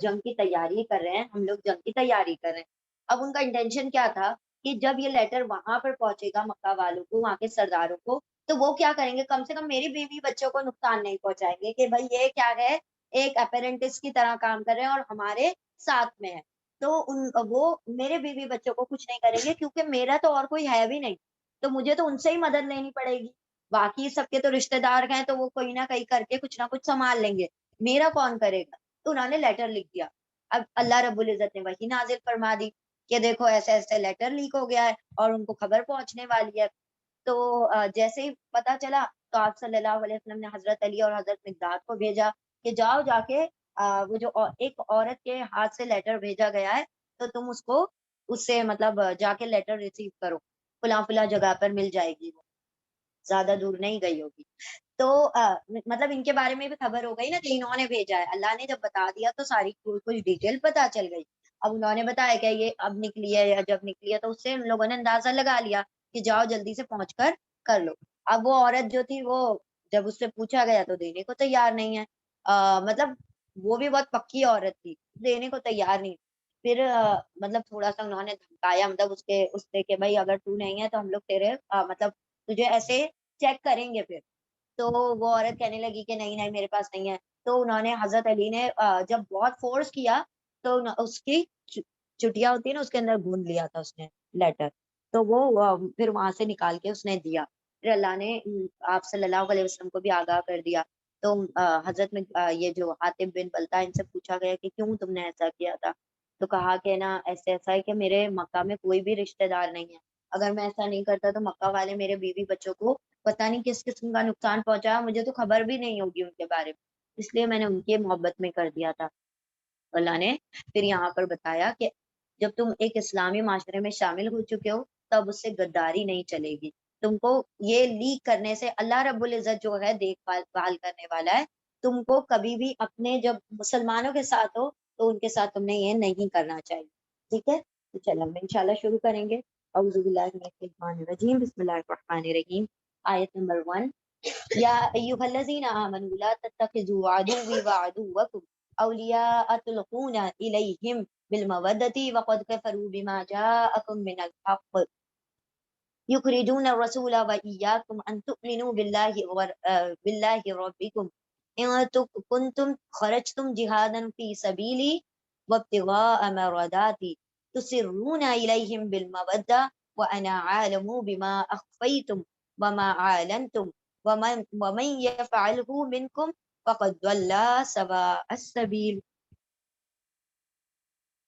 جنگ کی تیاری کر رہے ہیں، ہم لوگ جنگ کی تیاری کر رہے ہیں۔ اب ان کا انٹینشن کیا تھا کہ جب یہ لیٹر وہاں پر پہنچے گا مکہ والوں کو، وہاں کے سرداروں کو، تو وہ کیا کریں گے، کم سے کم میری بیوی بچوں کو نقصان نہیں پہنچائیں گے کہ بھائی یہ کیا ہے، ایک اپرینٹس کی طرح کام کر رہے ہیں اور ہمارے ساتھ میں ہے۔ تو وہ میرے بیوی بچوں کو کچھ نہیں کریں گے کیونکہ میرا تو اور کوئی ہے بھی نہیں، تو مجھے تو ان سے ہی مدد لینی پڑے گی۔ باقی سب کے تو رشتے دار ہیں تو وہ کوئی نہ کہیں کر کے کچھ نہ کچھ سنبھال لیں گے، میرا کون کرے گا؟ تو انہوں نے لیٹر لکھ دیا۔ اب اللہ رب العزت نے وحی نازل فرما دی کہ دیکھو ایسے ایسے لیٹر لیک ہو گیا ہے اور ان کو خبر پہنچنے والی ہے۔ تو جیسے ہی پتا چلا تو آپ صلی اللہ علیہ وسلم نے حضرت علی اور حضرت مقداد کو بھیجا کہ جاؤ جا کے وہ جو ایک عورت کے ہاتھ سے لیٹر بھیجا گیا ہے تو تم اس کو اس سے مطلب جا کے لیٹر ریسیو کرو، فلاں فلاں جگہ پر مل جائے گی، وہ زیادہ دور نہیں گئی ہوگی۔ تو مطلب ان کے بارے میں بھی خبر ہو گئی نا کہ انہوں نے بھیجا ہے، اللہ نے جب بتا دیا تو ساری کچھ ڈیٹیل پتا چل گئی۔ اب انہوں نے بتایا کہ یہ اب نکلی ہے یا جب نکلی ہے، تو اس سے ان لوگوں نے اندازہ لگا لیا کہ جاؤ جلدی سے پہنچ کر کر لو۔ اب وہ عورت جو تھی وہ جب اس سے پوچھا گیا تو دینے کو تیار نہیں ہے، مطلب وہ بھی بہت پکی عورت تھی، دینے کو تیار نہیں۔ پھر مطلب تھوڑا سا انہوں نے دھمکایا، مطلب اس سے کہ بھائی اگر تو نہیں ہے تو ہم لوگ تیرے مطلب تجھے ایسے چیک کریں گے پھر۔ تو وہ عورت کہنے لگی کہ نہیں نہیں میرے پاس نہیں ہے۔ تو انہوں نے حضرت علی نے جب بہت فورس کیا تو اس کی چٹیا ہوتی ہے نا، اس کے اندر گھون لیا تھا اس نے لیٹر، تو وہ پھر وہاں سے نکال کے اس نے دیا۔ پھر اللہ نے آپ صلی اللہ علیہ وسلم کو بھی آگاہ کر دیا۔ تو حضرت میں یہ جو حاتب بن بلتا ان سے پوچھا گیا کہ کیوں تم نے ایسا کیا تھا، تو کہا کہ نا ایسے ایسا ہے کہ میرے مکہ میں کوئی بھی رشتہ دار نہیں ہے، اگر میں ایسا نہیں کرتا تو مکہ والے میرے بیوی بچوں کو پتہ نہیں کس قسم کا نقصان پہنچایا، مجھے تو خبر بھی نہیں ہوگی ان کے بارے میں، اس لیے میں نے ان کی محبت میں کر دیا تھا۔ اللہ نے پھر یہاں پر بتایا کہ جب تم ایک اسلامی معاشرے میں شامل ہو چکے ہو تب اس سے غداری نہیں چلے گی، تم کو یہ لیک کرنے سے اللہ رب العزت جو ہے دیکھ بھال کرنے والا ہے، تم کو کبھی بھی اپنے جب مسلمانوں کے ساتھ ہو تو ان کے ساتھ تم نے یہ نہیں کرنا چاہیے، ٹھیک ہے؟ تو چلو ہم انشاءاللہ شروع کریں گے۔ اعوذ باللہ من الشیطان الرجیم، بسم اللہ الرحمن الرحیم۔ آیت نمبر 1، یا ایھا الذین آمنوا لا تتخذوا عدوی وعدوکم اولیاء تلقون الیہم بالمودۃ وقد کفروا بما جاءکم من الحق یخرجون الرسول وإیاکم ان تؤمنوا باللہ ربکم ان کنتم خرجتم جہادا فی سبیلی وابتغاء مرضاتی تسرون الیہم بالمودۃ وانا عالم بما اخفیتم وما اعلنتم ومن يفعله منكم فقد ضل سواء السبیل۔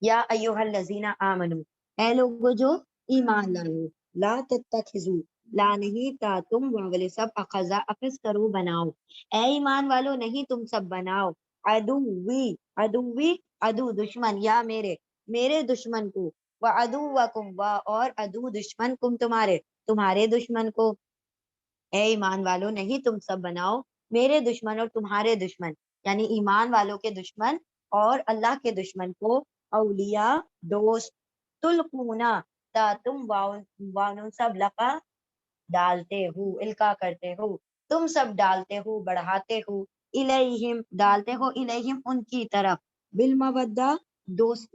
یا ایھا الذین آمنو، اے لوگو جو ایمان لائے ہو، لا تتخذوا، لا نہیں تا تم واولے سب اخذا اخذ کرو بناؤ، اے ایمان والو نہیں تم سب بناؤ، عدوی عدوی عدو دشمن، یا میرے دشمن کو، وعدوکم اور عدو دشمن کم تمہارے دشمن کو، اے ایمان والو نہیں تم سب بناؤ میرے دشمن اور تمہارے دشمن، یعنی ایمان والوں کے دشمن اور اللہ کے دشمن کو اولیاء دوست، تلقونا تا تم وانو سب لقا ڈالتے ہو، القا کرتے ہو، تم سب ڈالتے ہو بڑھاتے ہو، الیہم ڈالتے ہو الیہم ان کی طرف، بالمودہ دوست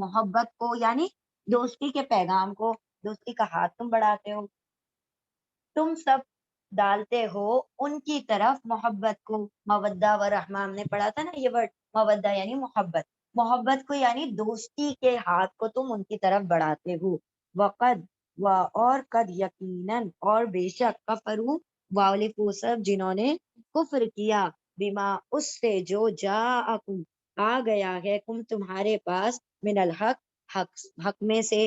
محبت کو، یعنی دوستی کے پیغام کو، دوستی کا ہاتھ تم بڑھاتے ہو، تم سب ڈالتے ہو ان کی طرف محبت کو، مودہ و رحمہ ہم نے پڑھا تھا نا یہ ورڈ، مودہ یعنی محبت، محبت کو یعنی دوستی کے ہاتھ کو تم ان کی طرف بڑھاتے ہو، وقد و اور قد یقیناً اور بے شک کفروا واولے کو سب جنہوں نے کفر کیا، بما اس سے جو جاءکم آ گیا ہے، کم تمہارے پاس، من الحق حق میں سے،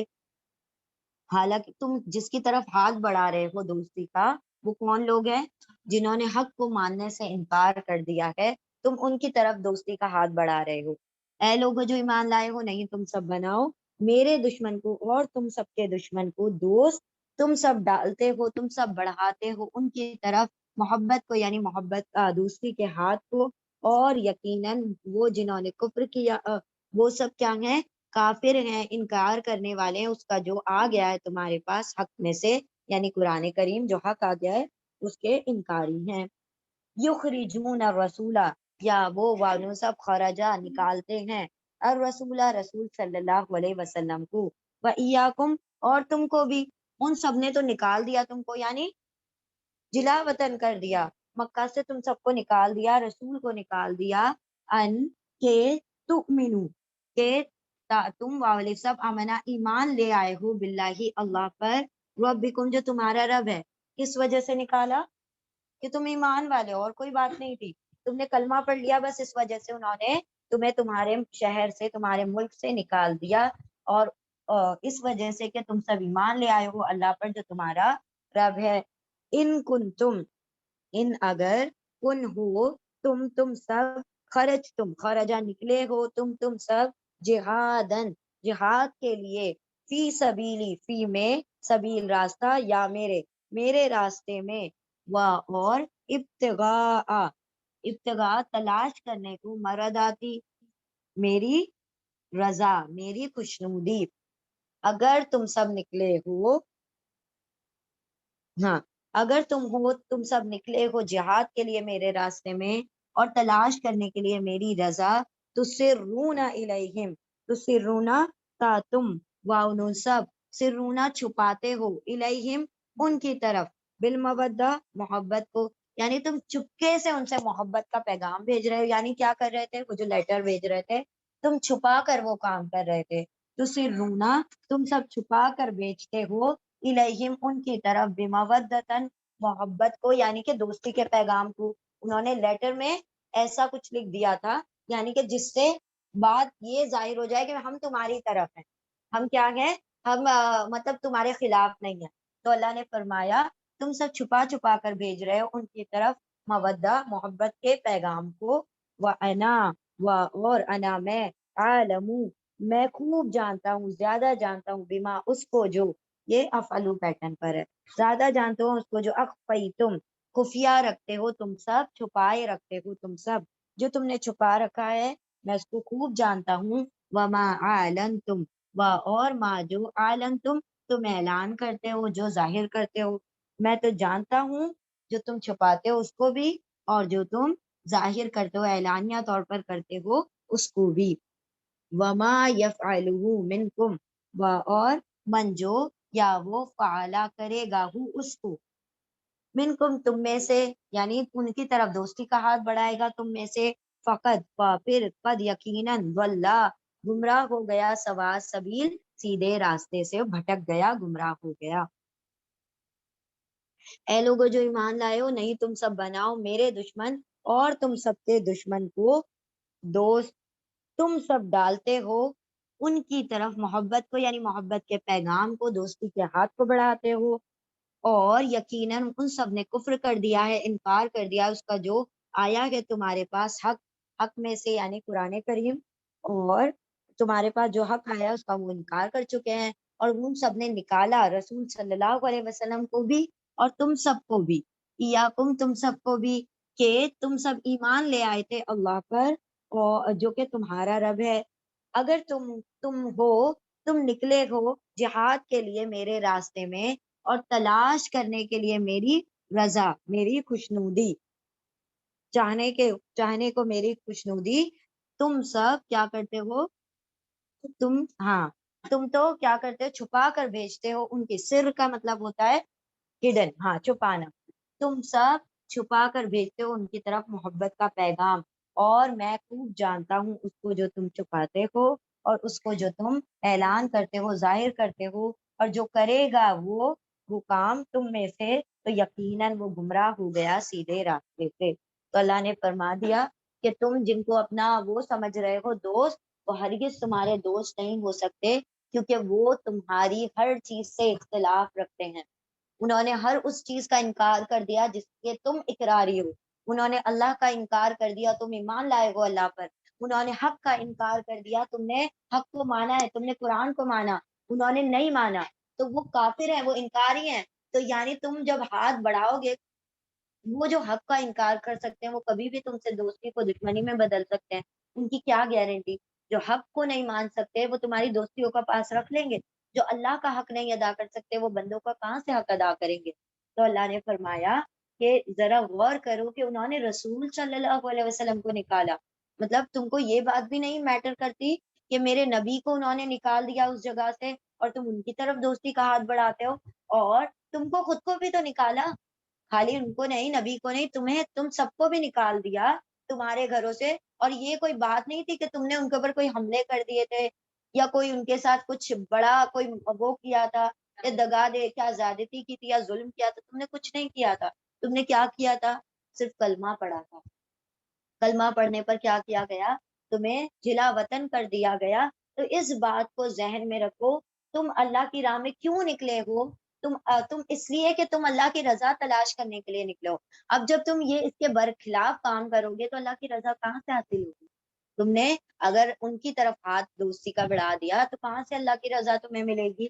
حالانکہ تم جس کی طرف ہاتھ بڑھا رہے ہو دوستی کا وہ کون لوگ ہیں؟ جنہوں نے حق کو ماننے سے انکار کر دیا ہے، تم ان کی طرف دوستی کا ہاتھ بڑھا رہے ہو۔ اے لوگو جو ایمان لائے ہو، نہیں تم سب بناؤ میرے دشمن کو اور تم سب کے دشمن کو دوست، تم سب ڈالتے ہو، تم سب بڑھاتے ہو ان کی طرف محبت کو، یعنی محبت دوستی کے ہاتھ کو، اور یقیناً وہ جنہوں نے کفر کیا وہ سب کیا ہیں؟ کافر ہیں، انکار کرنے والے ہیں اس کا جو آ گیا ہے تمہارے پاس حق میں سے، یعنی قرآن کریم جو حق آ گیا ہے اس کے انکاری ہیں۔ یخرجون الرسول، یا وہ وانو سب خرجا نکالتے ہیں الرسول رسول صلی اللہ علیہ وسلم کو، و ایاکم اور تم کو بھی، ان سب نے تو نکال دیا تم کو، یعنی جلا وطن کر دیا، مکہ سے تم سب کو نکال دیا، رسول کو نکال دیا، ان کے تؤمنو کہ تم والے سب امنا ایمان لے آئے ہو باللہ اللہ پر، ربکم جو تمہارا رب ہے، کس وجہ سے نکالا کہ تم ایمان والے ہو، اور کوئی بات نہیں تھی، تم نے کلمہ پڑھ لیا، بس اس وجہ سے انہوں نے تمہیں تمہارے شہر سے تمہارے ملک سے نکال دیا، اور اس وجہ سے کہ تم سب ایمان لے آئے ہو اللہ پر جو تمہارا رب ہے، ان کن تم ان اگر کن ہو تم سب خرج تم خرجا نکلے ہو تم سب جہادن جہاد کے لیے، فی سبیلی فی میں سبیل راستہ، یا میرے راستے میں، اور ابتغاء ابتغاء تلاش کرنے کو، مرداتی میری رضا میری خوشنودی، اگر تم سب نکلے ہو، ہاں اگر تم سب نکلے ہو جہاد کے لیے میرے راستے میں اور تلاش کرنے کے لیے میری رضا، تو سرونا الیہم، تو سرونا کا تم واؤن سب سرونا چھپاتے ہو الیہم ان کی طرف، بالمودہ محبت کو، یعنی تم چپکے سے ان سے محبت کا پیغام بھیج رہے ہو، یعنی کیا کر رہے تھے، وہ جو لیٹر بھیج رہے تھے تم چھپا کر وہ کام کر رہے تھے، تو سرونا تم سب چھپا کر بیچتے ہو الیہم ان کی طرف، بمودتن محبت کو، یعنی کہ دوستی کے پیغام کو، انہوں نے لیٹر میں ایسا کچھ لکھ دیا تھا، یعنی کہ جس سے بات یہ ظاہر ہو جائے کہ ہم تمہاری طرف ہیں، ہم کیا ہیں، ہم مطلب تمہارے خلاف نہیں ہیں، تو اللہ نے فرمایا تم سب چھپا چھپا کر بھیج رہے ہو ان کی طرف مودہ محبت کے پیغام کو، اور انا میں عالمو میں خوب جانتا ہوں زیادہ جانتا ہوں، بما اس کو جو، یہ افعلو پیٹرن پر ہے، زیادہ جانتے ہو اس کو جو اخفی تم خفیہ رکھتے ہو تم سب، چھپائے رکھتے ہو تم سب، جو تم نے چھپا رکھا ہے میں اس کو خوب جانتا ہوں، وما اعلنتم اور ما جو اعلنتم تم اعلان کرتے ہو جو ظاہر کرتے ہو، میں تو جانتا ہوں جو تم چھپاتے ہو اس کو بھی، اور جو تم ظاہر کرتے ہو اعلانیہ طور پر کرتے ہو اس کو بھی، وما یفعلہ منکم اور من جو یا وہ فعلا کرے گا ہو اس کو، منکم تم میں سے، یعنی ان کی طرف دوستی کا ہاتھ بڑھائے گا تم میں سے، فقط پھر قد یقیناً ضلع گمراہ ہو گیا، سوا سبیل سیدھے راستے سے بھٹک گیا گمراہ ہو گیا، اے لوگو جو ایمان لائے ہو نہیں تم سب بناؤ میرے دشمن اور تم سب کے دشمن کو دوست، تم سب ڈالتے ہو ان کی طرف محبت کو، یعنی محبت کے پیغام کو، دوستی کے ہاتھ کو بڑھاتے ہو، اور یقیناً ان سب نے کفر کر دیا ہے، انکار کر دیا اس کا جو آیا ہے تمہارے پاس حق میں سے، یعنی قرآن کریم، اور تمہارے پاس جو حق آیا اس کا وہ انکار کر چکے ہیں، اور ان سب نے نکالا رسول صلی اللہ علیہ وسلم کو بھی اور تم سب کو بھی، تم سب کو بھی، کہ تم سب ایمان لے آئے تھے اللہ پر، اور جو کہ تمہارا رب ہے، اگر تم نکلے ہو جہاد کے لیے میرے راستے میں اور تلاش کرنے کے لیے میری رضا میری خوشنودی، چاہنے کو میری خوشنودی، تم سب کیا کرتے ہو، ہاں تم تو کیا کرتے ہو، چھپا کر بھیجتے ہو ان کی، سر کا مطلب ہوتا ہے ہڈن، ہاں چھپانا، تم سب چھپا کر بھیجتے ہو ان کی طرف محبت کا پیغام، اور میں خوب جانتا ہوں اس کو جو تم چھپاتے ہو اور اس کو جو تم اعلان کرتے ہو ظاہر کرتے ہو، اور جو کرے گا وہ کام تم میں سے تو یقیناً وہ گمراہ ہو گیا سیدھے راستے سے، تو اللہ نے فرما دیا کہ تم جن کو اپنا وہ سمجھ رہے ہو دوست، وہ ہرگز تمہارے دوست نہیں ہو سکتے، کیونکہ وہ تمہاری ہر چیز سے اختلاف رکھتے ہیں، انہوں نے ہر اس چیز کا انکار کر دیا جس کے تم اقراری ہو، انہوں نے اللہ کا انکار کر دیا، تم ایمان لائے ہو اللہ پر، انہوں نے حق کا انکار کر دیا، تم نے حق کو مانا ہے، تم نے قرآن کو مانا، انہوں نے نہیں مانا، تو وہ کافر ہیں، وہ انکاری ہیں، تو یعنی تم جب ہاتھ بڑھاؤ گے، وہ جو حق کا انکار کر سکتے ہیں وہ کبھی بھی تم سے دوستی کو دشمنی میں بدل سکتے ہیں، ان کی کیا گارنٹی، جو حق کو نہیں مان سکتے وہ تمہاری دوستیوں کا پاس رکھ لیں گے، جو اللہ کا حق نہیں ادا کر سکتے وہ بندوں کا کہاں سے حق ادا کریں گے، تو اللہ نے فرمایا کہ ذرا غور کرو کہ انہوں نے رسول صلی اللہ علیہ وسلم کو نکالا، مطلب تم کو یہ بات بھی نہیں میٹر کرتی کہ میرے نبی کو انہوں نے نکال دیا اس جگہ سے اور تم ان کی طرف دوستی کا ہاتھ بڑھاتے ہو، اور تم کو خود کو بھی تو نکالا، خالی ان کو نہیں، نبی کو نہیں، تم سب کو بھی نکال دیا تمہارے گھروں سے، اور یہ کوئی بات نہیں تھی کہ تم نے ان کے اوپر کوئی حملے کر دیے تھے یا کوئی ان کے ساتھ کچھ بڑا کوئی وہ کیا تھا یا دگا دے کیا زیادتی کی تھی یا ظلم کیا تھا، تم نے کچھ نہیں کیا تھا، تم نے کیا کیا تھا، صرف کلمہ پڑھا تھا، کلمہ پڑھنے پر کیا کیا گیا، تمہیں جلا وطن کر دیا گیا۔ تو اس بات کو ذہن میں رکھو، تم اللہ کی راہ میں کیوں نکلے ہو، تم اس لیے کہ تم اللہ کی رضا تلاش کرنے کے لیے نکلے ہو۔ اب جب تم یہ اس کے برخلاف کام کرو گے تو اللہ کی رضا کہاں سے حاصل ہوگی؟ تم نے اگر ان کی طرف ہاتھ دوستی کا بڑھا دیا تو کہاں سے اللہ کی رضا تمہیں ملے گی؟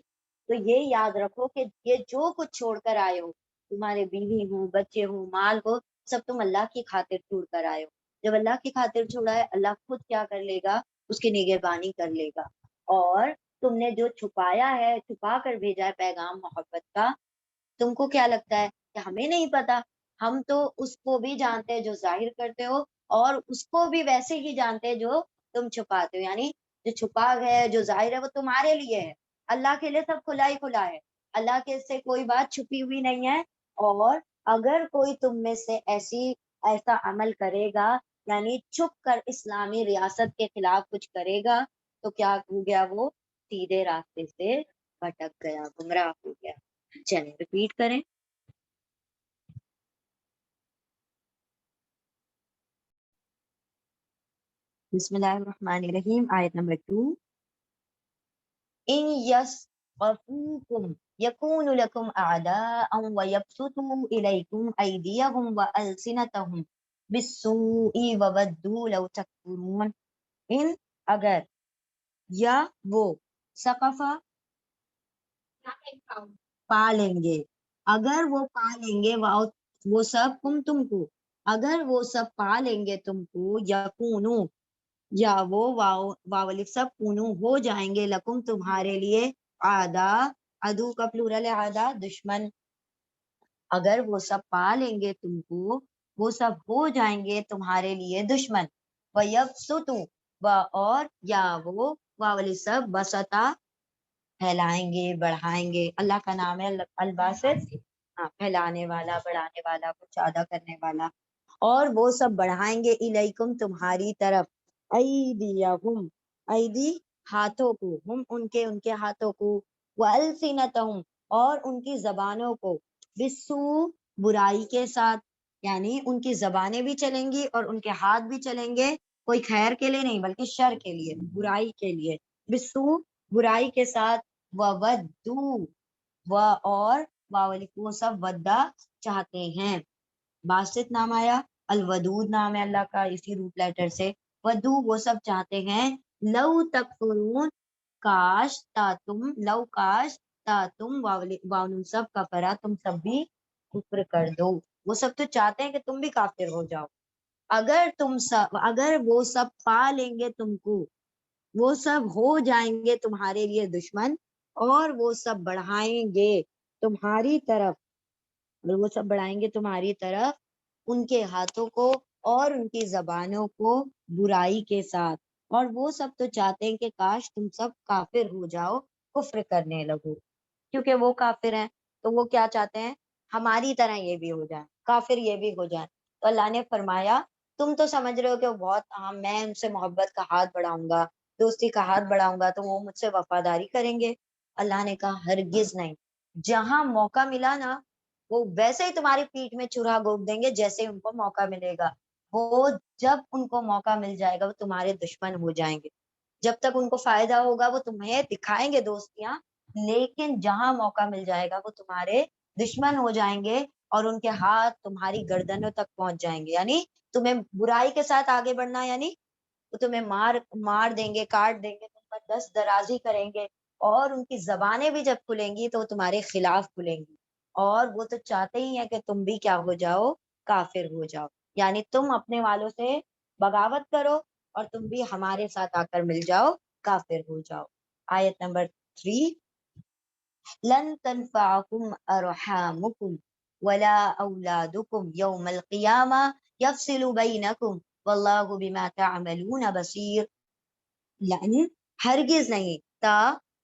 تو یہ یاد رکھو کہ یہ جو کچھ چھوڑ کر آئے ہو، تمہارے بیوی ہوں، بچے ہوں، مال ہو، سب تم اللہ کی خاطر چھوڑ کر آئے ہو۔ جب اللہ کی خاطر چھوڑا ہے، اللہ خود کیا کر لے گا، اس کی نگہبانی کر لے گا۔ اور تم نے جو چھپایا ہے، چھپا کر بھیجا ہے پیغام محبت کا، تم کو کیا لگتا ہے کہ ہمیں نہیں پتا؟ ہم تو اس کو بھی جانتے ہیں جو ظاہر کرتے ہو، اور اس کو بھی ویسے ہی جانتے ہیں جو تم چھپاتے ہو، یعنی جو چھپا ہے جو ظاہر ہے وہ تمہارے لیے ہے، اللہ کے لیے سب کھلا ہی کھلا ہے، اللہ کے سے کوئی بات چھپی ہوئی نہیں ہے۔ اور اگر کوئی تم میں سے ایسا عمل کرے گا، یعنی چھپ کر اسلامی ریاست کے خلاف کچھ کرے گا، تو کیا ہو گیا، وہ سیدھے راستے سے بھٹک گیا، گمراہ ہو گیا۔ چلیں ریپیٹ کریں۔ بسم اللہ الرحمن الرحیم، آیت نمبر 2۔ ان یسقفوکم یکون لکم اعداء ویبسطوا الیکم ایدیہم والسنتہم بالسوء وودوا لو تکفرون۔ ان اگر، یا وہ، ثقفہ پالیں گے، اگر وہ پالیں گے، وہ سب تم کو، اگر وہ سب پالیں گے تم کو، یکونو، یا وہ واو سب کونو ہو جائیں گے، لکم تمہارے لیے، آدا، ادو کا پلورل ہے آدا، دشمن، اگر وہ سب پالیں گے تم کو، وہ سب ہو جائیں گے تمہارے لیے دشمن، وَيَبْسُطُ، اور یا وہ واولی سب بسطا پھیلائیں گے، بڑھائیں گے، اللہ کا نام ہے الباسط، ہاں، پھیلانے والا، بڑھانے والا، کچھ زیادہ کرنے والا، اور وہ سب بڑھائیں گے الیکم تمہاری طرف، ایدیہم، ایدی ہاتھوں کو، ہم ان کے ہاتھوں کو، والسنتہم اور ان کی زبانوں کو، بالسوء برائی کے ساتھ، یعنی ان کی زبانیں بھی چلیں گی اور ان کے ہاتھ بھی چلیں گے، کوئی خیر کے لیے نہیں بلکہ شر کے لیے، برائی کے لیے، بالسوء برائی کے ساتھ، وودو، اور وہ سب ودا چاہتے ہیں، باسط نام آیا، الودود نام ہے اللہ کا اسی روٹ لیٹر سے، ودو وہ سب چاہتے ہیں، لو تکفرون کاش تا تم، لو کاش تا تم، واؤن سب کا پرا تم سب بھی کفر کر دو، وہ سب تو چاہتے ہیں کہ تم بھی کافر ہو جاؤ، اگر وہ سب پا لیں گے تم کو، وہ سب ہو جائیں گے تمہارے لیے دشمن، اور وہ سب بڑھائیں گے تمہاری طرف، وہ سب بڑھائیں گے تمہاری طرف ان کے ہاتھوں کو اور ان کی زبانوں کو برائی کے ساتھ، اور وہ سب تو چاہتے ہیں کہ کاش تم سب کافر ہو جاؤ، کفر کرنے لگو، کیونکہ وہ کافر ہیں تو وہ کیا چاہتے ہیں، ہماری طرح یہ بھی ہو جائے، کافر یہ بھی ہو جائے۔ تو اللہ نے فرمایا تم تو سمجھ رہے ہو کہ وہ بہت، ہاں میں ان سے محبت کا ہاتھ بڑھاؤں گا، دوستی کا ہاتھ بڑھاؤں گا تو وہ مجھ سے وفاداری کریں گے، اللہ نے کہا ہرگز نہیں، جہاں موقع ملا نا وہ ویسے ہی تمہاری پیٹھ میں چورا گھونپ دیں گے، جیسے ہی ان کو موقع ملے گا، وہ جب ان کو موقع مل جائے گا وہ تمہارے دشمن ہو جائیں گے، جب تک ان کو فائدہ ہوگا وہ تمہیں دکھائیں گے دوستیاں، لیکن جہاں موقع مل جائے گا وہ تمہارے دشمن ہو جائیں گے، اور ان کے ہاتھ تمہاری گردنوں تک پہنچ جائیں گے، یعنی تمہیں برائی کے ساتھ آگے بڑھنا، یعنی وہ تمہیں مار دیں گے، کاٹ دیں گے، تم پر دست درازی کریں گے، اور ان کی زبانیں بھی جب کھلیں گی تو وہ تمہارے خلاف کھلیں گی، اور وہ تو چاہتے ہی ہیں کہ تم بھی کیا ہو جاؤ، کافر ہو جاؤ، یعنی تم اپنے والوں سے بغاوت کرو اور تم بھی ہمارے ساتھ آ کر مل جاؤ، کافر ہو جاؤ۔ آیت نمبر 3، لن تنفعکم ارحامکم ولا اولادکم یوم القیامہ یفصل بینکم واللہ بما تعملون بصیر، یعنی ہرگز نہیں تا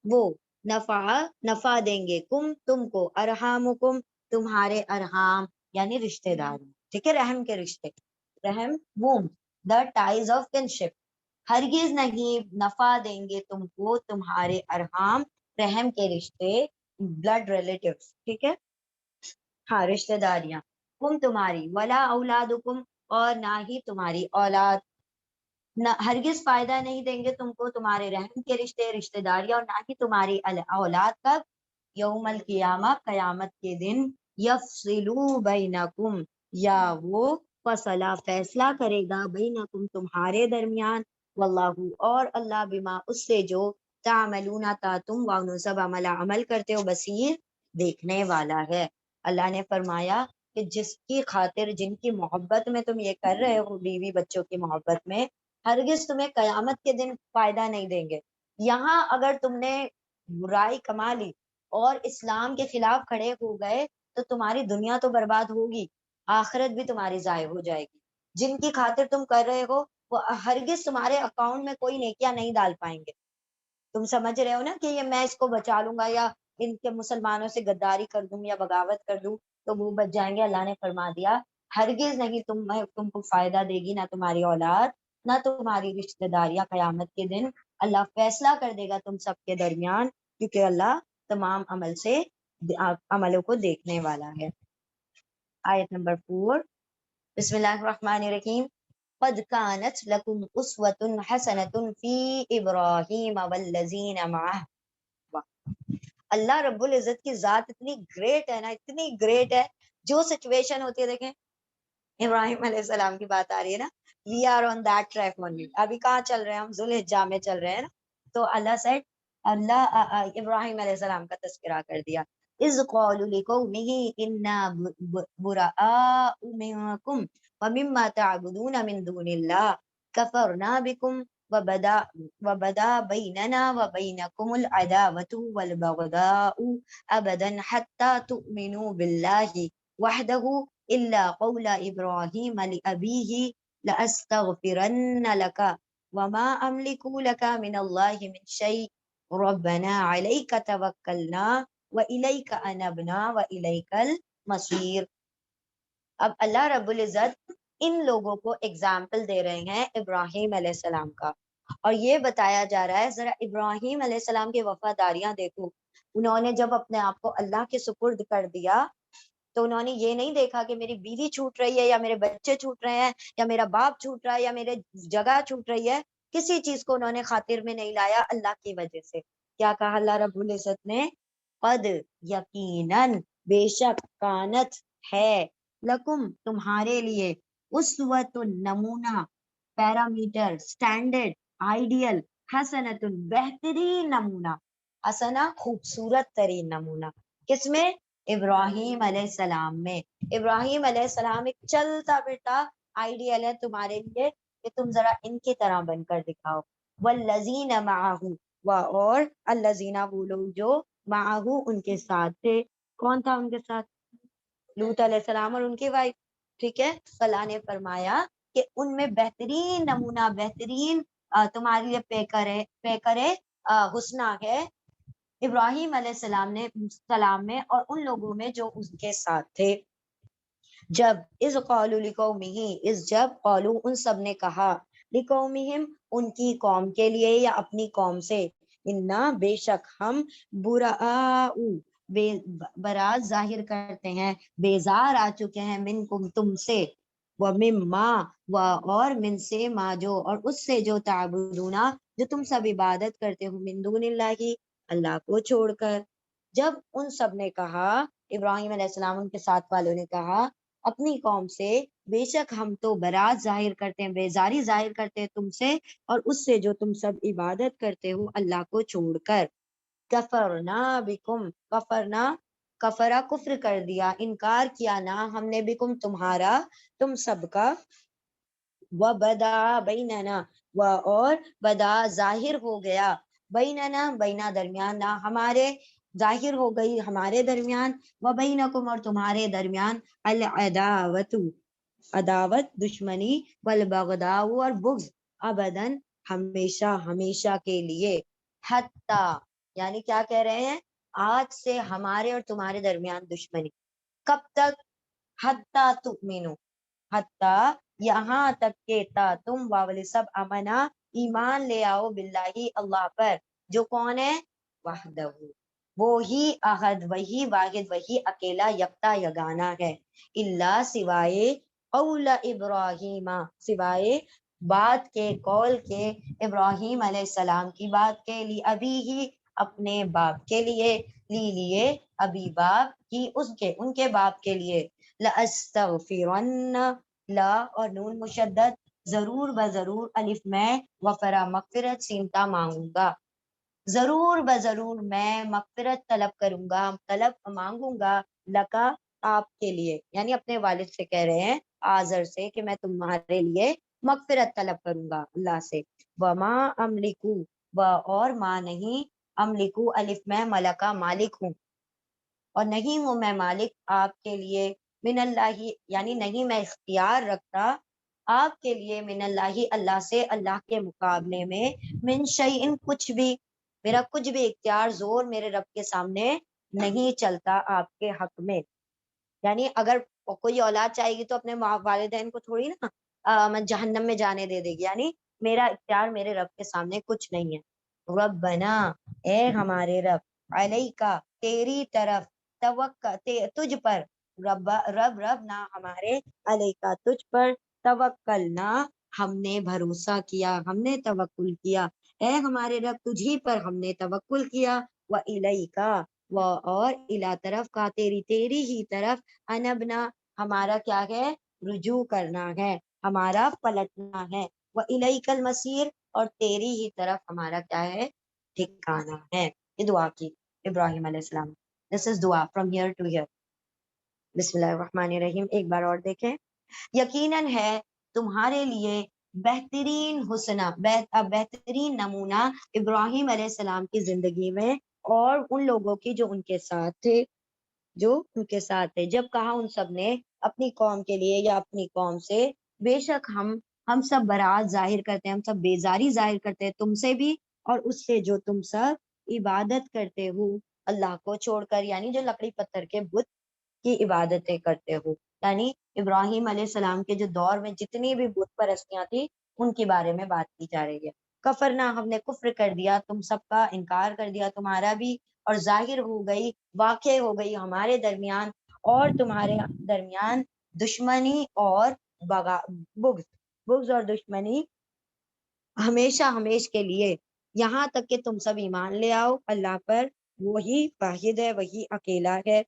وہ نفع دیں گے تم کو، ارحامکم تمہارے ارحام یعنی رشتہ دار، ٹھیک ہے، رحم کے رشتے، رحم ووم دا ٹائز آف کنشپ، ہرگز نہیں نفع دیں گے تم کو تمہارے ارحام، رحم کے رشتے، بلڈ ریلیٹیوز، ٹھیک ہے، ہاں رشتہ داریاں، تمہاری، ولا اولادکم اور نہ ہی تمہاری اولاد، نہ ہرگز فائدہ نہیں دیں گے تم کو تمہارے رحم کے رشتے داریاں، اور نہ ہی تمہاری اولاد، کب؟ یوم القیامہ قیامت کے دن، یفصلوا بینکم یا وہ فیصلہ کرے گا، بینکم تمہارے درمیان، واللہ اور اللہ، بما اس سے جو تعملون تا تم وانو سب عمل کرتے ہو، بصیر دیکھنے والا ہے۔ اللہ نے فرمایا کہ جس کی خاطر، جن کی محبت میں تم یہ کر رہے ہو، بیوی بچوں کی محبت میں، ہرگز تمہیں قیامت کے دن فائدہ نہیں دیں گے۔ یہاں اگر تم نے برائی کما لی اور اسلام کے خلاف کھڑے ہو گئے تو تمہاری دنیا تو برباد ہوگی، آخرت بھی تمہاری ضائع ہو جائے گی۔ جن کی خاطر تم کر رہے ہو وہ ہرگز تمہارے اکاؤنٹ میں کوئی نیکیاں نہیں ڈال پائیں گے۔ تم سمجھ رہے ہو نا کہ یہ میں اس کو بچا لوں گا یا ان کے مسلمانوں سے غداری کر دوں یا بغاوت کر دوں تو وہ بچ جائیں گے۔ اللہ نے فرما دیا ہرگز نہیں تم کو فائدہ دے گی، نہ تمہاری اولاد، نہ تمہاری رشتہ داریاں، قیامت کے دن اللہ فیصلہ کر دے گا تم سب کے درمیان، کیونکہ اللہ تمام عملوں کو دیکھنے والا ہے۔ آیت نمبر 4، بسم اللہ الرحمن الرحیم، قد كانت لكم اسوة حسنة في ابراہیم والذین معه۔ اللہ رب العزت کی ذات اتنی گریٹ ہے نا، اتنی گریٹ ہے، جو سچویشن ہوتی ہے، دیکھیں ابراہیم علیہ السلام کی بات آ رہی ہے نا، we are on that track only, ابھی کہاں چل رہے ہیں ہم؟ ذوالحجہ میں چل رہے ہیں نا، تو اللہ سے ابراہیم علیہ السلام کا تذکرہ کر دیا، اذ قالوا لقومه انا براء منکم ومما تعبدون من دون اللہ کفرنا بکم وبدا بیننا وبینکم العداوۃ والبغضاء ابدا حتى تؤمنوا باللہ وحدہ الا قول ابراہیم لأبیہ لأستغفرن لک وما املک لک من اللہ من شیء ربنا علیک توکلنا وإلیک انبنا وإلیک المصیر۔ اب اللہ رب العزت ان لوگوں کو اگزامپل دے رہے ہیں ابراہیم علیہ السلام کا، اور یہ بتایا جا رہا ہے ذرا ابراہیم علیہ السلام کی وفاداریاں دیکھو۔ انہوں نے جب اپنے آپ کو اللہ کے سپرد کر دیا تو انہوں نے یہ نہیں دیکھا کہ میری بیوی چھوٹ رہی ہے یا میرے بچے چھوٹ رہے ہیں یا میرا باپ چھوٹ رہا ہے یا میرے جگہ چھوٹ رہی ہے، کسی چیز کو انہوں نے خاطر میں نہیں لایا اللہ کی وجہ سے۔ کیا کہا اللہ رب العزت نے؟ قد یقیناً بے شک، کانت ہے، لکم تمہارے لیے، اسوۃ نمونہ، پیرامیٹر، سٹینڈرڈ، آئیڈیل، حسنۃ بہترین نمونہ، حسنہ خوبصورت ترین نمونہ، کس میں؟ ابراہیم علیہ السلام میں۔ ابراہیم علیہ السلام ایک چلتا پھرتا آئیڈیل ہے تمہارے لیے کہ تم ذرا ان کی طرح بن کر دکھاؤ۔ والذین معہ، اور الذین وہ لوگ جو معہ ان کے ساتھ تھے۔ کون تھا ان کے ساتھ؟ لوط علیہ السلام اور ان کی وائف، ٹھیک ہے۔ اللہ نے فرمایا کہ ان میں بہترین نمونہ، بہترین تمہارے لیے پیکر حسنہ ہے ابراہیم علیہ السلام میں اور ان لوگوں میں جو اس کے ساتھ تھے۔ جب اذ قالوا لقومہ، جب قالوا ان سب نے کہا، لقومہم ان کی قوم کے لیے یا اپنی قوم سے، انا بے شک ہم براء برات ظاہر کرتے ہیں، بیزار آ چکے ہیں، منکم تم سے، ومما اور من سے ما جو اور اس سے جو تعبدونا جو تم سب عبادت کرتے ہو، من دون اللہ اللہ کو چھوڑ کر۔ جب ان سب نے کہا، ابراہیم علیہ السلام ان کے ساتھ والوں نے کہا اپنی قوم سے، بے شک ہم تو برات ظاہر کرتے ہیں، بیزاری ظاہر کرتے ہیں تم سے اور اس سے جو تم سب عبادت کرتے ہو اللہ کو چھوڑ کر۔ کفرنا بکم، کفرا کفر کر دیا، انکار کیا نہ ہم نے، بکم تمہارا، تم سب کا، وبدا بیننا اور بدا ظاہر ہو گیا، بیننا بینا درمیان، نہ ہمارے ظاہر ہو گئی ہمارے درمیان، وبینکم اور تمہارے درمیان، العداوت عداوت دشمنی، والبغضاء اور بغض، ابداً ہمیشہ ہمیشہ کے لیے، حتی یعنی کیا کہہ رہے ہیں، آج سے ہمارے اور تمہارے درمیان دشمنی کب تک، حتی تؤمنو، حتی یہاں تک کہ تا تم واول سب امنا ایمان لے آؤ، باللہ اللہ پر، جو کون ہے، وحدہ، وہی احد، وہی واحد، وہی اکیلا یکتا یگانا ہے، اللہ سوائے قول ابراہیم، سوائے بات کے، قول کے، ابراہیم علیہ السلام کی بات کے لیے، ابھی ہی اپنے باپ کے لیے، لیے ابھی باپ کی، اس کے ان کے باپ کے لیے، لَأَسْتَغْفِرَنَّ، لا اور نون مشدد، ضرور بضرور، الف میں، وفرا مغفرت، سینتا مانگوں گا، ضرور بضرور میں مغفرت طلب کروں گا، طلب مانگوں گا، لکا آپ کے لیے، یعنی اپنے والد سے کہہ رہے ہیں، آزر سے، کہ میں تمہارے لیے مغفرت طلب کروں گا اللہ سے، وما املکو، و اور ماں نہیں، املکو الف میں ملکہ مالک ہوں، اور نہیں ہوں میں مالک آپ کے لیے، من اللہ یعنی نہیں میں اختیار رکھتا آپ کے لیے، من اللہ اللہ سے، اللہ کے مقابلے میں، من شیئن کچھ بھی، میرا کچھ بھی اختیار زور میرے رب کے سامنے نہیں چلتا آپ کے حق میں، یعنی اگر کوئی اولاد چاہے گی تو اپنے والدین کو تھوڑی نا جہنم میں جانے دے دے گی، یعنی میرا اختیار میرے رب کے سامنے کچھ نہیں ہے، ربنا اے ہمارے رب، علیکا تیری طرف، توکل تجھ پر، رب رب رب نہ ہمارے، علیکا تجھ پر، توکلنا ہم نے بھروسہ کیا، ہم نے توکل کیا، اے ہمارے رب تجھی پر ہم نے توکل کیا، و الیکا و اور الا طرف کا، تیری ہی طرف، انبنا ہمارا کیا ہے، رجوع کرنا ہے، ہمارا پلٹنا ہے، و الیک المصیر اور تیری ہی طرف ہمارا کیا ہے، ٹھکانا ہے، یہ دعا کی ابراہیم علیہ السلام، دس از دعا فرام ہیئر ٹو ہیئر، بسم اللہ الرحمن الرحیم، ایک بار اور دیکھیں، یقیناً ہے تمہارے لیے بہترین حسنہ، بہترین نمونہ ابراہیم علیہ السلام کی زندگی میں، اور ان لوگوں کی جو ان کے ساتھ تھے، جو ان کے ساتھ تھے، جب کہا ان سب نے اپنی قوم کے لیے یا اپنی قوم سے، بے شک ہم سب برات ظاہر کرتے ہیں، ہم سب بیزاری ظاہر کرتے ہیں تم سے بھی، اور اس سے جو تم سب عبادت کرتے ہو اللہ کو چھوڑ کر، یعنی جو لکڑی پتھر کے بت کی عبادتیں کرتے ہو، یعنی ابراہیم علیہ السلام کے جو دور میں جتنی بھی بت پرستیاں تھیں ان کے بارے میں بات کی جا رہی ہے، کفرنا ہم نے کفر کر دیا، تم سب کا انکار کر دیا تمہارا بھی، اور ظاہر ہو گئی، واقع ہو گئی ہمارے درمیان اور تمہارے درمیان دشمنی اور بغض اور دشمنی، ہمیشہ ہمیش کے لیے، یہاں تک کہ تم سب ایمان لے آؤ اللہ پر، وہی واحد ہے، وہی اکیلا ہے،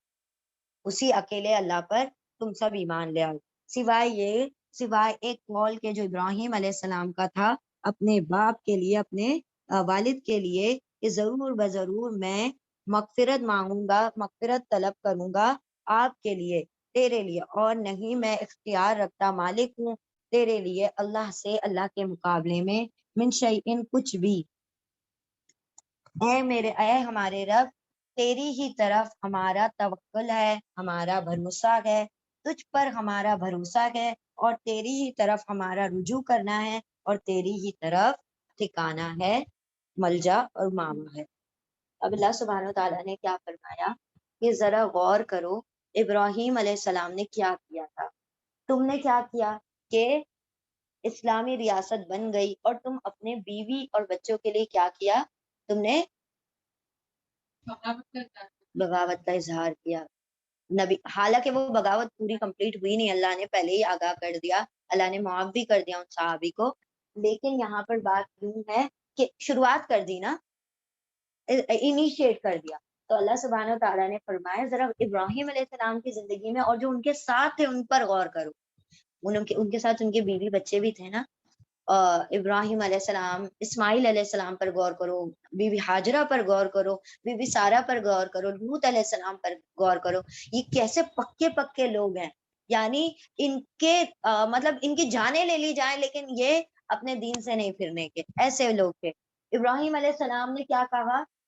اسی اکیلے اللہ پر تم سب ایمان لے آؤ، سوائے ایک قول کے جو ابراہیم علیہ السلام کا تھا اپنے باپ کے لیے، اپنے والد کے لیے، کہ ضرور بضرور میں مغفرت مانگوں گا، مغفرت طلب کروں گا آپ کے لیے، تیرے لیے، اور نہیں میں اختیار رکھتا، مالک ہوں تیرے لیے، اللہ سے، اللہ کے مقابلے میں، من شیئن کچھ بھی، اے ہمارے رب تیری ہی طرف ہمارا توکل ہے، ہمارا بھروسہ ہے، تجھ پر ہمارا بھروسہ ہے، اور تیری ہی طرف ہمارا رجوع کرنا ہے، اور تیری ہی طرف ٹھکانا ہے، ملجا اور ماما ہے۔ اب اللہ سبحانہ وتعالیٰ نے کیا فرمایا کہ ذرا غور کرو ابراہیم علیہ السلام نے کیا کیا تھا، تم نے کیا کیا کہ اسلامی ریاست بن گئی، اور تم اپنے بیوی اور بچوں کے لیے کیا کیا، تم نے بغاوت کا اظہار کیا، نبی، حالانکہ وہ بغاوت پوری کمپلیٹ ہوئی نہیں، اللہ نے پہلے ہی آگاہ کر دیا، اللہ نے معاف بھی کر دیا ان صحابی کو، لیکن یہاں پر بات یوں ہے کہ شروعات کر دی نا، انیشیٹ کر دیا، تو اللہ سبحانہ و تعالیٰ نے فرمایا ذرا ابراہیم علیہ السلام کی زندگی میں اور جو ان کے ساتھ تھے ان پر غور کرو، ان کے ساتھ ان کے بیوی بچے بھی تھے نا، ابراہیم علیہ السلام، اسماعیل علیہ السلام پر غور کرو، بی بی ہاجرہ پر غور کرو، بی بی سارہ پر غور کرو، لوط علیہ السلام پر غور کرو، یہ کیسے پکے پکے لوگ ہیں، یعنی ان کے مطلب ان کی جانیں لے لی جائیں لیکن یہ اپنے دین سے نہیں پھرنے کے، ایسے لوگ تھے۔ ابراہیم علیہ السلام نے کیا کہا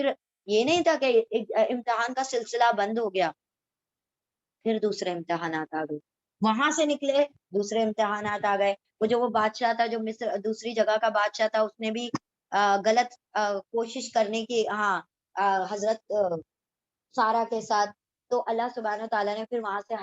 پھر یہ نہیں تھا کہ امتحان کا سلسلہ بند ہو گیا، پھر دوسرے امتحانات آ گئے، وہاں سے نکلے دوسرے امتحانات آ گئے. وہ بادشاہ تھا، جو مصر دوسری جگہ کا بادشاہ تھا، اس نے بھی غلط کوشش کرنے کی، ہاں، حضرت سارا کے ساتھ. تو اللہ سبحانہ و تعالیٰ نے پھر وہاں سے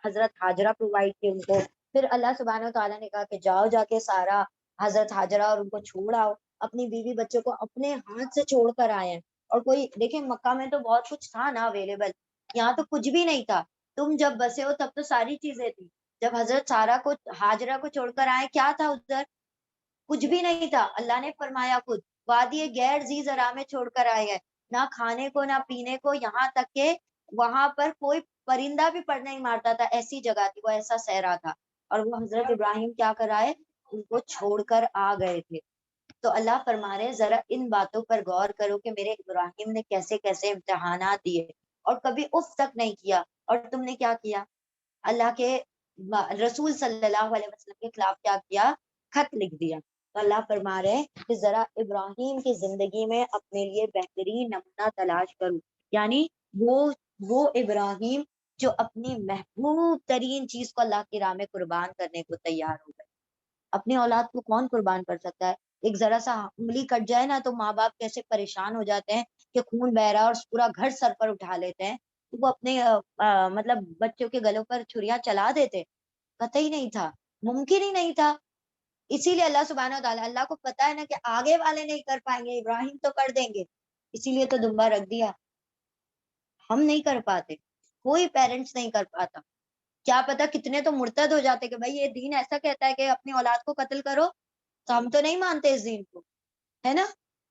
حضرت ہاجرہ پرووائڈ کی ان کو. پھر اللہ سبحانہ و تعالیٰ نے کہا کہ جاؤ جا کے سارا حضرت ہاجرہ اور ان کو چھوڑ آؤ، اپنی بیوی بچوں کو اپنے ہاتھ سے چھوڑ کر آئے ہیں. اور کوئی دیکھیں مکہ میں تو بہت کچھ تھا نا اویلیبل، یہاں تو کچھ بھی نہیں تھا. تم جب بسے ہو تب تو ساری چیزیں تھی. جب حضرت سارا کو ہاجرہ کو چھوڑ کر آئے، کیا تھا ادھر؟ کچھ بھی نہیں تھا. اللہ نے فرمایا خود وادی غیر ذی زرع میں چھوڑ کر آئے ہیں، نہ کھانے کو نہ پینے کو، یہاں تک کہ وہاں پر کوئی پرندہ بھی پر نہیں مارتا تھا، ایسی جگہ تھی وہ، ایسا صحرا تھا. اور وہ حضرت ابراہیم کیا کرائے، ان کو چھوڑ کر آ گئے تھے. تو اللہ فرما رہے ذرا ان باتوں پر غور کرو کہ میرے ابراہیم نے کیسے کیسے امتحانات دیے اور کبھی اف تک نہیں کیا. اور تم نے کیا کیا؟ اللہ کے رسول صلی اللہ علیہ وسلم کے خلاف کیا کیا؟ خط لکھ دیا. تو اللہ فرما رہے کہ ذرا ابراہیم کی زندگی میں اپنے لیے بہترین نمونہ تلاش کرو. یعنی وہ ابراہیم جو اپنی محبوب ترین چیز کو اللہ کی راہ میں قربان کرنے کو تیار ہو گئے. اپنی اولاد کو کون قربان کر سکتا ہے؟ ایک ذرا سا انگلی کٹ جائے نا تو ماں باپ کیسے پریشان ہو جاتے ہیں کہ خون بہ رہا ہے اور پورا گھر سر پر اٹھا لیتے ہیں. تو وہ اپنے مطلب بچوں کے گلوں پر چھریاں چلا دیتے؟ قطعی نہیں تھا، ممکن ہی نہیں تھا. اسی لیے اللہ سبحانہ و تعالیٰ، اللہ کو پتا ہے نا کہ آگے والے نہیں کر پائیں گے، ابراہیم تو کر دیں گے، اسی لیے تو دمبا رکھ دیا. ہم نہیں کر پاتے، کوئی پیرنٹس نہیں کر پاتا. کیا پتا کتنے تو مرتد ہو جاتے کہ بھائی یہ دین ایسا کہتا ہے کہ اپنی اولاد کو قتل کرو، تو ہم تو نہیں مانتے اس دین کو، ہے نا.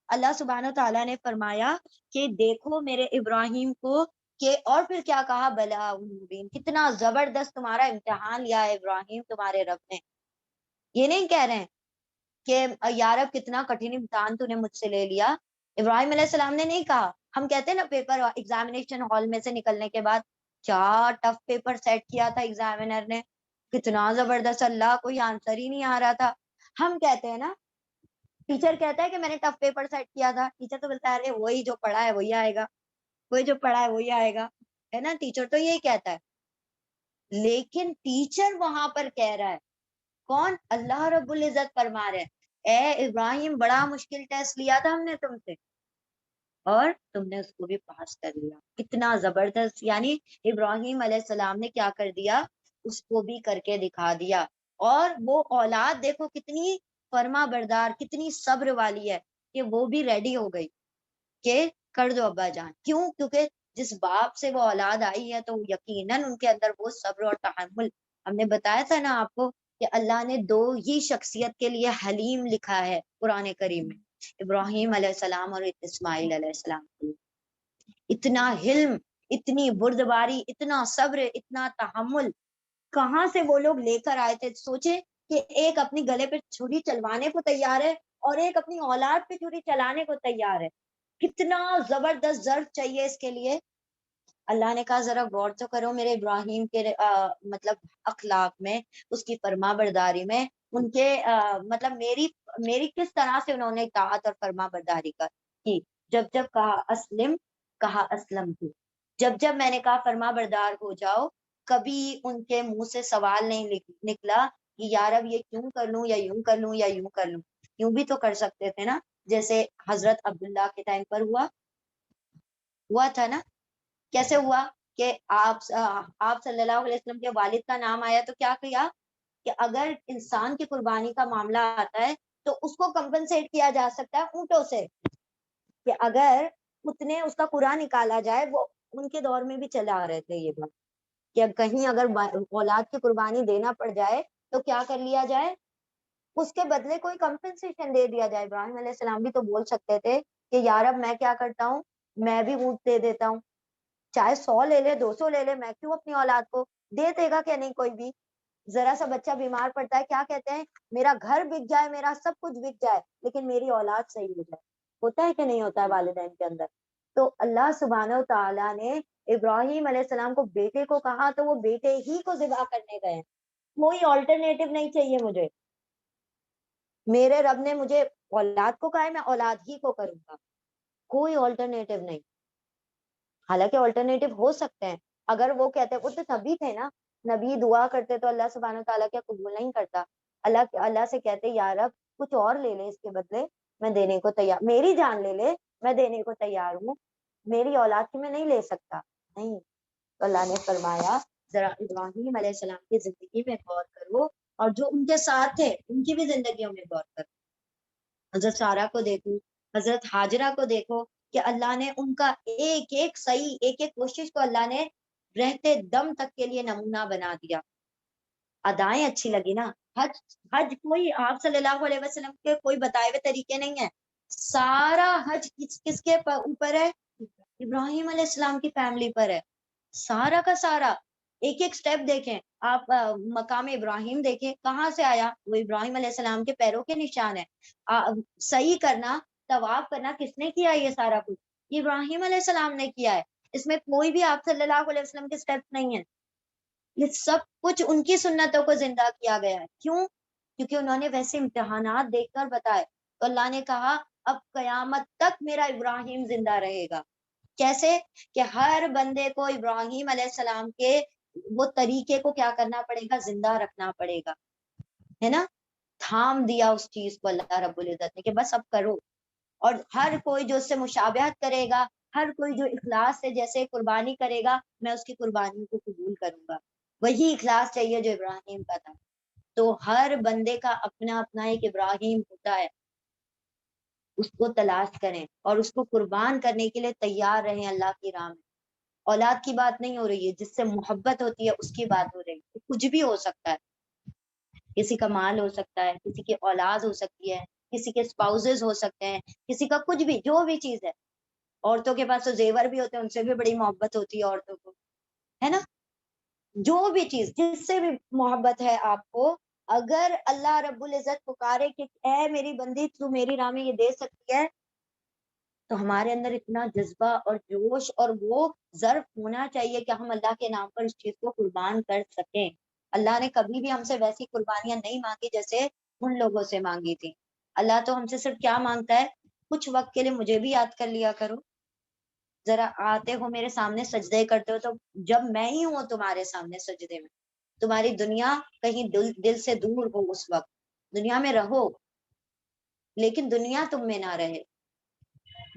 اللہ سبحانہ و تعالیٰ نے فرمایا کہ دیکھو میرے ابراہیم کو، کہ اور پھر کیا کہا، بلا مبین، کتنا زبردست تمہارا امتحان لیا ہے ابراہیم تمہارے رب نے. یہ نہیں کہہ رہے ہیں کہ یار اب کتنا کٹھن امتحان تو نے مجھ سے لے لیا. ابراہیم علیہ السلام نے نہیں کہا. ہم کہتے ہیں نا پیپر ایگزامینیشن ہال میں سے نکلنے کے بعد کیا ٹف پیپر سیٹ کیا تھا ایگزامینر نے، کتنا زبردست، اللہ کوئی آنسر ہی نہیں آ رہا تھا. ہم کہتے ہیں نا، ٹیچر کہتا ہے کہ میں نے ٹف پیپر سیٹ کیا تھا، ٹیچر تو بولتا ہے ارے وہی جو پڑھا ہے وہی آئے گا، وہی جو پڑھا ہے وہی آئے گا، ہے نا. ٹیچر تو یہی کہتا ہے. لیکن ٹیچر وہاں پر کہہ رہا ہے، کون؟ اللہ رب العزت فرما رہے ہیں اے ابراہیم بڑا مشکل ٹیسٹ لیا تھا ہم نے تم سے، اور تم نے اس کو بھی پاس کر لیا. کتنا زبردست. یعنی ابراہیم علیہ السلام نے کیا کر دیا، اس کو بھی کر کے دکھا دیا. اور وہ اولاد دیکھو کتنی فرما بردار، کتنی صبر والی ہے کہ وہ بھی ریڈی ہو گئی کہ کر دو ابا جان. کیوں؟ کیونکہ جس باپ سے وہ اولاد آئی ہے تو یقیناً ان کے اندر وہ صبر اور تحمل. ہم نے بتایا تھا نا آپ کو کہ اللہ نے دو ہی شخصیت کے لیے حلیم لکھا ہے قرآن کریم میں، ابراہیم علیہ السلام اور اسماعیل علیہ السلام کے لیے. اتنا حلم، اتنی بردباری، اتنا صبر، اتنا تحمل کہاں سے وہ لوگ لے کر آئے تھے؟ سوچے کہ ایک اپنی گلے پہ چھری چلوانے کو تیار ہے اور ایک اپنی اولاد پہ چھری چلانے کو تیار ہے. کتنا زبردست ضرب چاہیے اس کے لیے. اللہ نے کہا ذرا غور تو کرو میرے ابراہیم کے مطلب اخلاق میں، اس کی فرما برداری میں، ان کے مطلب میری کس طرح سے انہوں نے اطاعت اور فرما برداری کی. جب جب کہا اسلم، کہا اسلم تو، جب جب میں نے کہا فرما بردار ہو جاؤ، کبھی ان کے منہ سے سوال نہیں نکلا کہ یار اب یہ کیوں کر لوں یا یوں کر لوں یا یوں کر لوں. یوں بھی تو کر سکتے تھے نا، جیسے حضرت عبداللہ کے ٹائم پر ہوا تھا نا. کیسے ہوا کہ آپ صلی اللہ علیہ وسلم کے والد کا نام آیا تو کیا کیا کہ اگر انسان کی قربانی کا معاملہ آتا ہے تو اس کو کمپنسیٹ کیا جا سکتا ہے اونٹوں سے، کہ اگر اتنے اس کا قرآن نکالا جائے. وہ ان کے دور میں بھی چلا آ رہے تھے یہ بات کہ اب کہیں اگر اولاد کی قربانی دینا پڑ جائے تو کیا کر لیا جائے، اس کے بدلے کوئی کمپنسیشن دے دیا جائے. ابراہیم علیہ السلام بھی تو بول سکتے تھے کہ یار اب میں کیا کرتا ہوں، میں بھی اونٹ دے دیتا ہوں، چاہے 100 لے لے 200 لے لے، میں کیوں اپنی اولاد کو. دے دے گا کہ نہیں کوئی بھی. ذرا سا بچہ بیمار پڑتا ہے کیا کہتے ہیں، میرا گھر بک جائے، میرا سب کچھ بک جائے لیکن میری اولاد صحیح ہو جائے. ہوتا ہے کہ نہیں ہوتا ہے والدین کے اندر. تو اللہ سبحانہ و تعالیٰ نے ابراہیم علیہ السلام کو بیٹے کو کہا تو وہ بیٹے ہی کو ذبح کرنے گئے. کوئی آلٹرنیٹو نہیں چاہیے مجھے. میرے رب نے مجھے اولاد کو کہا ہے، میں اولاد ہی کو کروں گا. کوئی آلٹرنیٹو نہیں. حالانکہ آلٹرنیٹو ہو سکتے ہیں. اگر وہ کہتے ہیں، وہ تو نبی تھے نا، نبی دعا کرتے تو اللہ سبحانہ تعالیٰ کیا قبول نہیں کرتا؟ اللہ سے کہتے یا رب کچھ اور لے لے اس کے بدلے، میں دینے کو تیار، میری جان لے لے میں دینے کو تیار ہوں، میری اولاد کی میں نہیں لے سکتا. نہیں، تو اللہ نے فرمایا ذرا ابراہیم علیہ السلام کی زندگی میں غور کرو، اور جو ان کے ساتھ تھے ان کی بھی زندگیوں میں غور کرو. حضرت سارہ کو دیکھو، حضرت ہاجرہ کو دیکھو کہ اللہ نے ان کا ایک ایک صحیح، ایک ایک کوشش کو اللہ نے رہتے دم تک کے لیے نمونہ بنا دیا. ادائیں اچھی لگی نا. حج کوئی آپ صلی اللہ علیہ وسلم کے کوئی بتائے ہوئے طریقے نہیں ہے. سارا حج کس کے اوپر ہے؟ ابراہیم علیہ السلام کی فیملی پر ہے. سارا کا سارا ایک ایک سٹیپ دیکھیں آپ. مقام ابراہیم دیکھیں کہاں سے آیا؟ وہ ابراہیم علیہ السلام کے پیروں کے نشان ہے. صحیح کرنا، طواف کرنا کس نے کیا؟ یہ سارا کچھ ابراہیم علیہ السلام نے کیا ہے. اس میں کوئی بھی آپ صلی اللہ علیہ وسلم کے سٹیپ نہیں ہے. یہ سب کچھ ان کی سنتوں کو زندہ کیا گیا ہے. کیوں؟ کیونکہ انہوں نے ویسے امتحانات دیکھ کر بتائے. تو اللہ نے کہا اب قیامت تک میرا ابراہیم زندہ رہے گا. کیسے؟ کہ ہر بندے کو ابراہیم علیہ السلام کے وہ طریقے کو کیا کرنا پڑے گا؟ زندہ رکھنا پڑے گا، ہے نا. تھام دیا اس چیز کو اللہ رب العزت نے کہ بس اب کرو. اور ہر کوئی جو اس سے مشابہت کرے گا، ہر کوئی جو اخلاص سے جیسے قربانی کرے گا، میں اس کی قربانی کو قبول کروں گا. وہی اخلاص چاہیے جو ابراہیم کا تھا. تو ہر بندے کا اپنا اپنا ایک ابراہیم ہوتا ہے. اس کو تلاش کریں اور اس کو قربان کرنے کے لیے تیار رہیں اللہ کی راہ میں. اولاد کی بات نہیں ہو رہی ہے، جس سے محبت ہوتی ہے اس کی بات ہو رہی ہے. کچھ بھی ہو سکتا ہے، کسی کا مال ہو سکتا ہے، کسی کی اولاد ہو سکتی ہے، کسی کے اسپاؤزز ہو سکتے ہیں، کسی کا کچھ بھی، جو بھی چیز ہے. عورتوں کے پاس تو زیور بھی ہوتے ہیں، ان سے بھی بڑی محبت ہوتی ہے عورتوں کو، ہے نا. جو بھی چیز جس سے بھی محبت ہے آپ کو، اگر اللہ رب العزت پکارے کہ اے میری بندی تو میری راہ میں یہ دے سکتی ہے، تو ہمارے اندر اتنا جذبہ اور جوش اور وہ ظرف ہونا چاہیے کہ ہم اللہ کے نام پر اس چیز کو قربان کر سکیں. اللہ نے کبھی بھی ہم سے ویسی قربانیاں نہیں مانگی جیسے ان لوگوں سے مانگی تھی. اللہ تو ہم سے صرف کیا مانگتا ہے؟ کچھ وقت کے لیے مجھے بھی یاد کر لیا کرو. ذرا آتے ہو میرے سامنے سجدے کرتے ہو تو جب میں ہی ہوں تمہارے سامنے سجدے میں. تمہاری دنیا کہیں دل سے دور ہو، اس وقت دنیا میں رہو لیکن دنیا تم میں نہ رہے.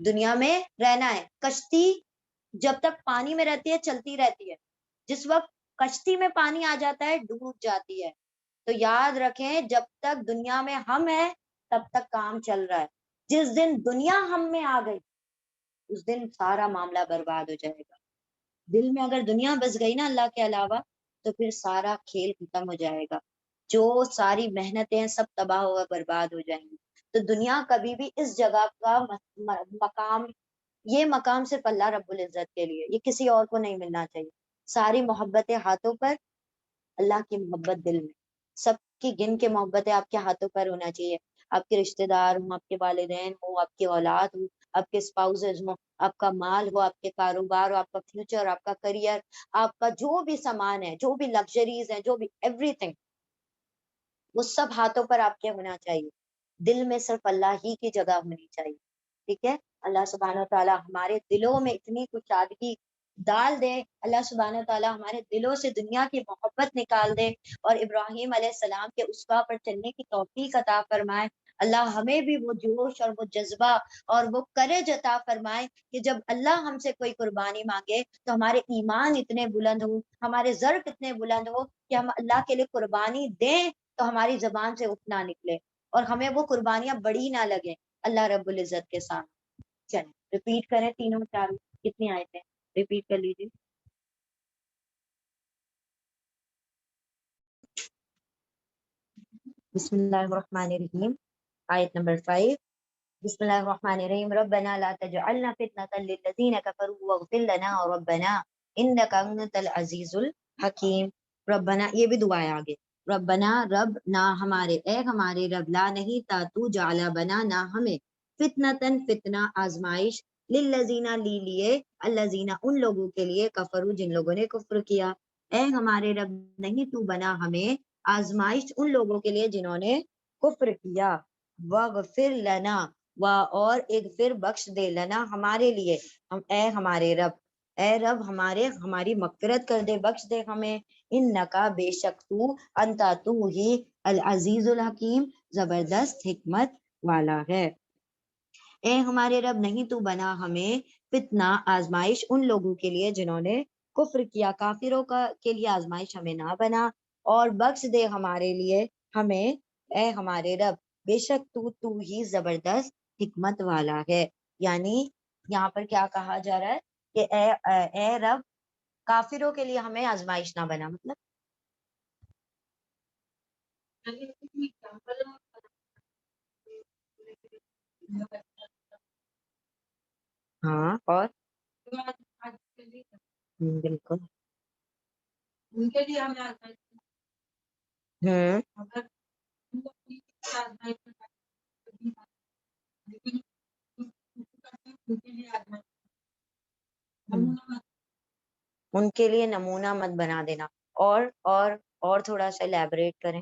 دنیا میں رہنا ہے. کشتی جب تک پانی میں رہتی ہے چلتی رہتی ہے، جس وقت کشتی میں پانی آ جاتا ہے ڈوب جاتی ہے. تو یاد رکھیں جب تک دنیا میں ہم ہیں تب تک کام چل رہا ہے. جس دن دنیا ہم میں آ گئی اس دن سارا معاملہ برباد ہو جائے گا. دل میں اگر دنیا بس گئی نا اللہ کے علاوہ تو پھر سارا کھیل ختم ہو جائے گا. جو ساری محنتیں سب تباہ ہوا برباد ہو جائیں گی. تو دنیا کبھی بھی اس جگہ کا مقام، یہ مقام صرف اللہ رب العزت کے لیے، یہ کسی اور کو نہیں ملنا چاہیے. ساری محبتیں ہاتھوں پر، اللہ کی محبت دل میں. سب کی گن کے محبتیں آپ کے ہاتھوں پر ہونا چاہیے. آپ کے رشتہ دار ہوں، آپ کے والدین ہوں، آپ کی اولاد ہوں، آپ کے اسپاؤزز ہوں، آپ کا مال ہو، آپ کے کاروبار ہو، آپ کا فیوچر، آپ کا کریئر، آپ کا جو بھی سامان ہے، جو بھی لگژریز ہیں، جو بھی ایوری تھنگ، وہ سب ہاتھوں پر آپ کے ہونا چاہیے. دل میں صرف اللہ ہی کی جگہ ہونی چاہیے. ٹھیک ہے. اللہ سبحانہ تعالیٰ ہمارے دلوں میں اتنی کشادگی ڈال دے. اللہ سبحانہ تعالیٰ ہمارے دلوں سے دنیا کی محبت نکال دے اور ابراہیم علیہ السلام کے اسوا پر چلنے کی توفیق عطا فرمائے. اللہ ہمیں بھی وہ جوش اور وہ جذبہ اور وہ کرج عطا فرمائے کہ جب اللہ ہم سے کوئی قربانی مانگے تو ہمارے ایمان اتنے بلند ہو، ہمارے ضرب اتنے بلند ہو کہ ہم اللہ کے لیے قربانی دیں تو ہماری زبان سے اٹھ نہ نکلے اور ہمیں وہ قربانیاں بڑی نہ لگیں اللہ رب العزت کے سامنے. چلیں ریپیٹ کریں تینوں چاروں کتنی آئے تھے، ریپیٹ کر لیجیے. بسم اللہ الرحمن الرحیم. آیت نمبر 5. بسم اللہ الرحمن الرحیم. ربنا لا تجعلنا فتنة للذین کفروا واغفر لنا ربنا انک انت العزیز الحکیم. ربنا، یہ بھی دعائیں آگے. ربنا، رب، نہ ہمارے، اے ہمارے رب، لا نہیں تا تو، جعلا بنا، نہ ہمیں، فتنتن فتنہ، آزمائش، للذین لیے، الذین ان لوگوں کے لیے، کفروا جن لوگوں نے کفر کیا. اے ہمارے رب نہیں تو بنا ہمیں آزمائش ان لوگوں کے لیے جنہوں نے کفر کیا. وغفر لنا، اور اغفر بخش دے لنا ہمارے لیے، اے ہمارے رب، اے رب ہماری مغفرت کر دے، بخش دے ہمیں، انکا بے شک تو، انتا تو ہی العزیز الحکیم زبردست حکمت والا ہے۔ اے ہمارے رب نہیں تو بنا ہمیں فتنہ آزمائش ان لوگوں کے لیے جنہوں نے کفر کیا، کافروں کے لیے آزمائش ہمیں نہ بنا، اور بخش دے ہمارے لیے ہمیں، اے ہمارے رب بے شک تو ہی زبردست حکمت والا ہے۔ یعنی یہاں پر کیا کہا جا رہا ہے کہ اے رب کافروں کے لیے ہمیں آزمائش نہ بنا، مطلب ہاں، اور بالکل ان کے لیے نمونہ مت بنا دینا، اور تھوڑا سا ایلیبریٹ کریں،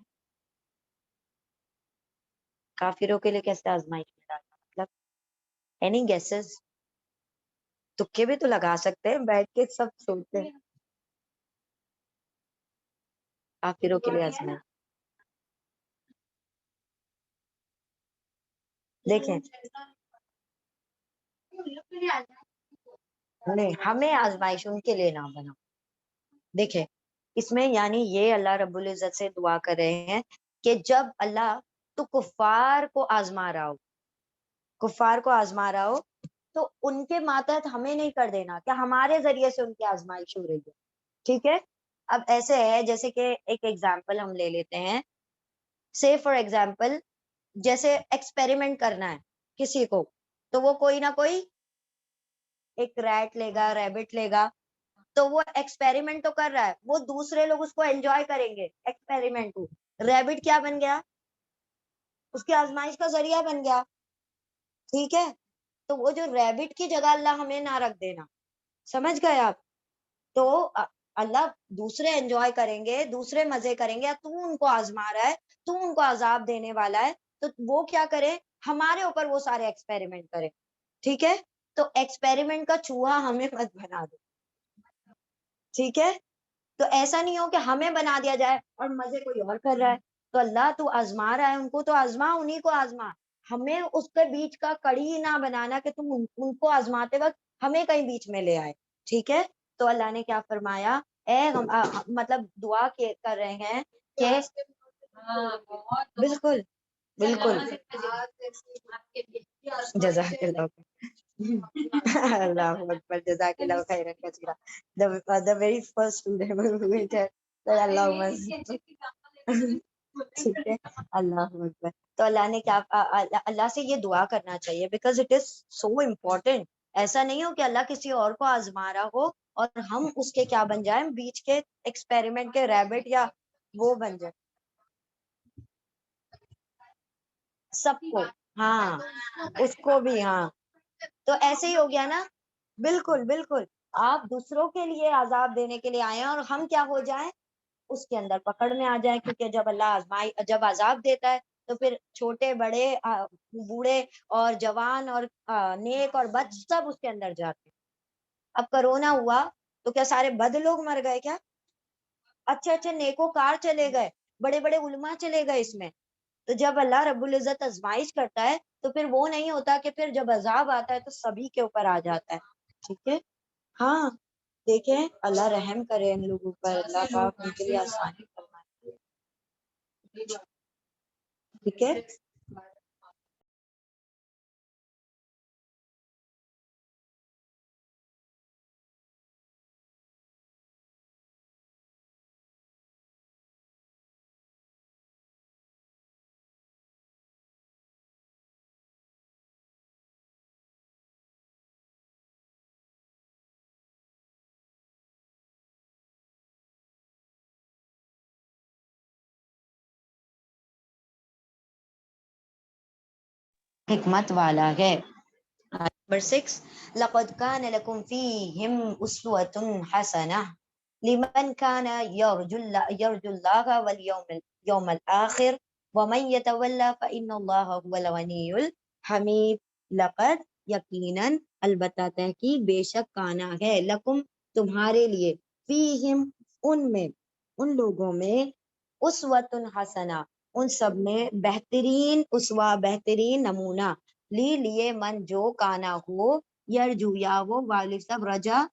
کافروں کے لیے کیسے آزمائش میں ڈالنا، مطلب اینی گیسز، تکے بھی تو لگا سکتے ہیں، بیٹھ کے سب سنتے ہیں، کافروں کے لیے آزمائش دیکھیں، نہیں ہمیں آزمائش ان کے لیے نہ بنا۔ دیکھیں اس میں یعنی یہ اللہ رب العزت سے دعا کر رہے ہیں کہ جب اللہ تو کفار کو آزما رہا ہو، کفار کو آزما رہا ہو تو ان کے ماتحت ہمیں نہیں کر دینا کہ ہمارے ذریعے سے ان کی آزمائش ہو رہی ہے، ٹھیک ہے۔ اب ایسے ہے جیسے کہ ایک ایگزامپل ہم لے لیتے ہیں، سے فار ایگزامپل جیسے ایکسپیریمنٹ کرنا ہے کسی کو، تو وہ کوئی نہ کوئی ایک ریٹ لے گا، ریبٹ لے گا، تو وہ ایکسپیریمنٹ تو کر رہا ہے، وہ دوسرے لوگ اس کو انجوائے کریں گے ایکسپیریمنٹ کو، ریبٹ کیا بن گیا، اس کی آزمائش کا ذریعہ بن گیا، ٹھیک ہے۔ تو وہ جو ریبٹ کی جگہ اللہ ہمیں نہ رکھ دینا، سمجھ گئے آپ؟ تو اللہ دوسرے انجوائے کریں گے، دوسرے مزے کریں گے، تو ان کو آزما رہا ہے، تو ان کو عذاب دینے والا ہے، تو وہ کیا کرے، ہمارے اوپر وہ سارے ایکسپیریمنٹ کرے، ٹھیک ہے۔ تو ایکسپیریمنٹ کا چوہا ہمیں مت بنا دو، ٹھیک ہے۔ تو ایسا نہیں ہو کہ ہمیں بنا دیا جائے اور مزے کوئی اور کر رہا ہے، تو اللہ تو آزما رہا ہے ان کو، تو آزما، انہیں کو آزما، ہمیں اس کے بیچ کا کڑی نہ بنانا کہ تم ان کو آزماتے وقت ہمیں کہیں بیچ میں لے آئے، ٹھیک ہے۔ تو اللہ نے کیا فرمایا، مطلب دعا کر رہے ہیں کہ بالکل بالکل جزاک اللہ، اللہ اکبر، جزاک اللہ خیرا کثیرا، the very first student who waited that اللہ ٹھیک ہے، اللہ اکبر۔ تو اللہ نے کیا، اللہ سے یہ دعا کرنا چاہیے because it is so important, ایسا نہیں ہو کہ اللہ کسی اور کو آزما رہا ہو اور ہم اس کے کیا بن جائیں، بیچ کے ایکسپیریمنٹ کے ریبٹ یا وہ بن جائے سب کو، ہاں اس کو بھی، ہاں تو ایسے ہی ہو گیا نا، بالکل بالکل، آپ دوسروں کے لیے عذاب دینے کے لیے آئے ہیں اور ہم کیا ہو جائیں، اس کے اندر پکڑ میں آ جائیں، کیونکہ جب اللہ جب عذاب دیتا ہے تو پھر چھوٹے بڑے بوڑھے اور جوان اور نیک اور بد سب اس کے اندر جاتے ہیں۔ اب کرونا ہوا تو کیا سارے بد لوگ مر گئے کیا؟ اچھے اچھے نیکوکار چلے گئے، بڑے بڑے علماء چلے گئے اس میں۔ تو جب اللہ رب العزت آزمائش کرتا ہے تو پھر وہ نہیں ہوتا کہ پھر جب عذاب آتا ہے تو سبھی کے اوپر آ جاتا ہے، ٹھیک ہے۔ ہاں دیکھیں اللہ رحم کرے ان لوگوں پر، اللہ پاک ان کے لیے آسانی فرمائے، ٹھیک ہے۔ حکمت والا ہے۔ نمبر 6، لقد كان لكم فيهم أسوة حسنة لمن كان يرجو الله واليوم الآخر ومن يتولى فإن الله هو الغني الحميد۔ لقد یقیناً البتہ تحقیق بے شک کانا ہے لکم تمہارے لیے فیہم ان میں ان لوگوں میں اسوۃ حسنہ ان سب میں بہترین اسوا بہترین نمونہ لیے من جو کانا ہو یرجو یا وہ والد صاحب رجا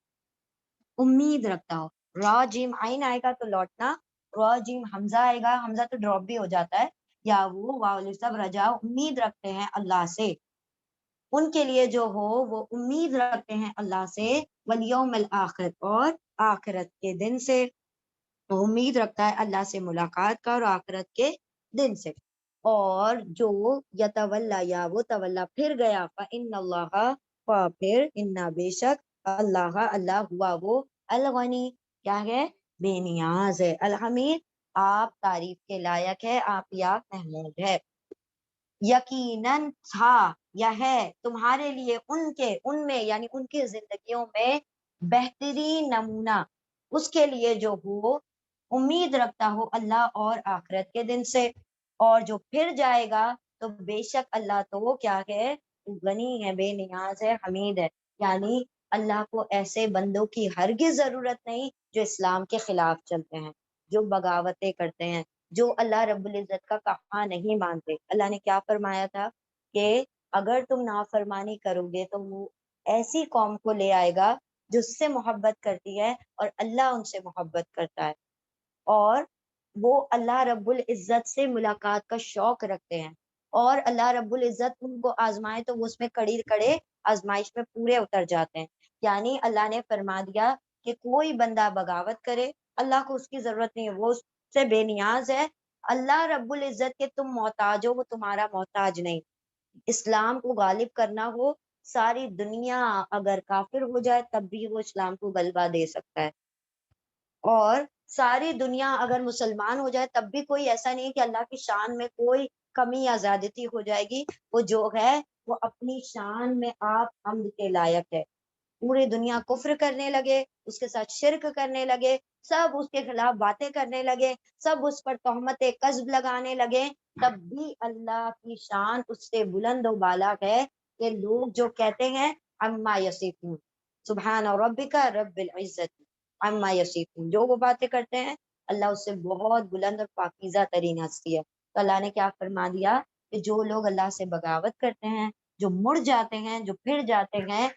امید رکھتا ہو. را جیم عین آئے گا تو لوٹنا، را جیم حمزہ آئے گا، حمزہ تو ڈراپ بھی ہو جاتا ہے، یا وہ واو صاحب رجا امید رکھتے ہیں اللہ سے، ان کے لیے جو ہو وہ امید رکھتے ہیں اللہ سے، والیوم الآخر اور آخرت کے دن سے، وہ امید رکھتا ہے اللہ سے ملاقات کا اور آخرت کے دن سے. اور جو یتولا یا وہ تولا پھر گیا فإن اللہ پھر انا بے شک اللہ اللہ ہوا وہ الغنی کیا ہے بے نیاز ہے، الحمید آپ تعریف کے لائق ہے، آپ یا محمود ہے. یقیناً تھا یا ہے تمہارے لیے ان میں یعنی ان کی زندگیوں میں بہترین نمونہ اس کے لیے جو ہو امید رکھتا ہو اللہ اور آخرت کے دن سے، اور جو پھر جائے گا تو بے شک اللہ تو وہ کیا ہے غنی ہے، بے نیاز ہے، حمید ہے. یعنی اللہ کو ایسے بندوں کی ہرگز ضرورت نہیں جو اسلام کے خلاف چلتے ہیں، جو بغاوتیں کرتے ہیں، جو اللہ رب العزت کا کہا نہیں مانتے. اللہ نے کیا فرمایا تھا کہ اگر تم نافرمانی کرو گے تو وہ ایسی قوم کو لے آئے گا جو اس سے محبت کرتی ہے اور اللہ ان سے محبت کرتا ہے، اور وہ اللہ رب العزت سے ملاقات کا شوق رکھتے ہیں، اور اللہ رب العزت ان کو آزمائے تو وہ اس میں کڑی کڑے آزمائش میں پورے اتر جاتے ہیں. یعنی اللہ نے فرما دیا کہ کوئی بندہ بغاوت کرے اللہ کو اس کی ضرورت نہیں ہے، وہ اس سے بے نیاز ہے، اللہ رب العزت کے تم محتاج ہو، وہ تمہارا محتاج نہیں. اسلام کو غالب کرنا ہو، ساری دنیا اگر کافر ہو جائے تب بھی وہ اسلام کو غلبہ دے سکتا ہے، اور ساری دنیا اگر مسلمان ہو جائے تب بھی کوئی ایسا نہیں کہ اللہ کی شان میں کوئی کمی یا زیادتی ہو جائے گی. وہ جو ہے وہ اپنی شان میں آپ حمد کے لائق ہے. پوری دنیا کفر کرنے لگے، اس کے ساتھ شرک کرنے لگے، سب اس کے خلاف باتیں کرنے لگے، سب اس پر تہمت کذب لگانے لگے، تب بھی اللہ کی شان اس سے بلند و بالا ہے کہ لوگ جو کہتے ہیں اما یصفون سبحان ربک رب العزت عما یصفون، جو وہ باتیں کرتے ہیں اللہ اس سے بہت بلند اور پاکیزہ ترین ہستی ہے. تو اللہ نے کیا فرما دیا کہ جو لوگ اللہ سے بغاوت کرتے ہیں، جو مڑ جاتے ہیں، جو پھر جاتے ہیں،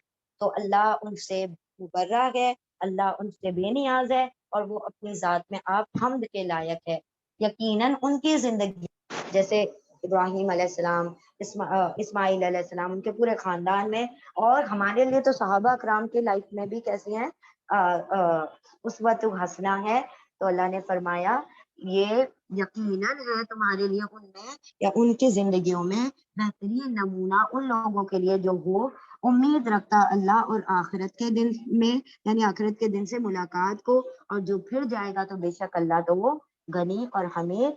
تو اللہ ان سے مبرہ ہے، اللہ ان سے بے نیاز ہے، اور وہ اپنی ذات میں آپ حمد کے لائق ہے. یقیناً ان کی زندگی جیسے ابراہیم علیہ السلام، اسماعیل علیہ السلام، ان کے پورے خاندان میں، اور ہمارے لیے تو صحابہ اکرام کی لائف میں بھی کیسی ہیں اسوۃ حسنہ ہے. تو اللہ نے فرمایا یہ یقیناً ہے تمہارے لیے ان میں یا ان کی زندگیوں میں بہترین نمونہ ان لوگوں کے لیے جو وہ امید رکھتا اللہ اور آخرت کے دن میں، یعنی آخرت کے دن سے ملاقات کو، اور جو پھر جائے گا تو بے شک اللہ تو وہ غنی اور حمید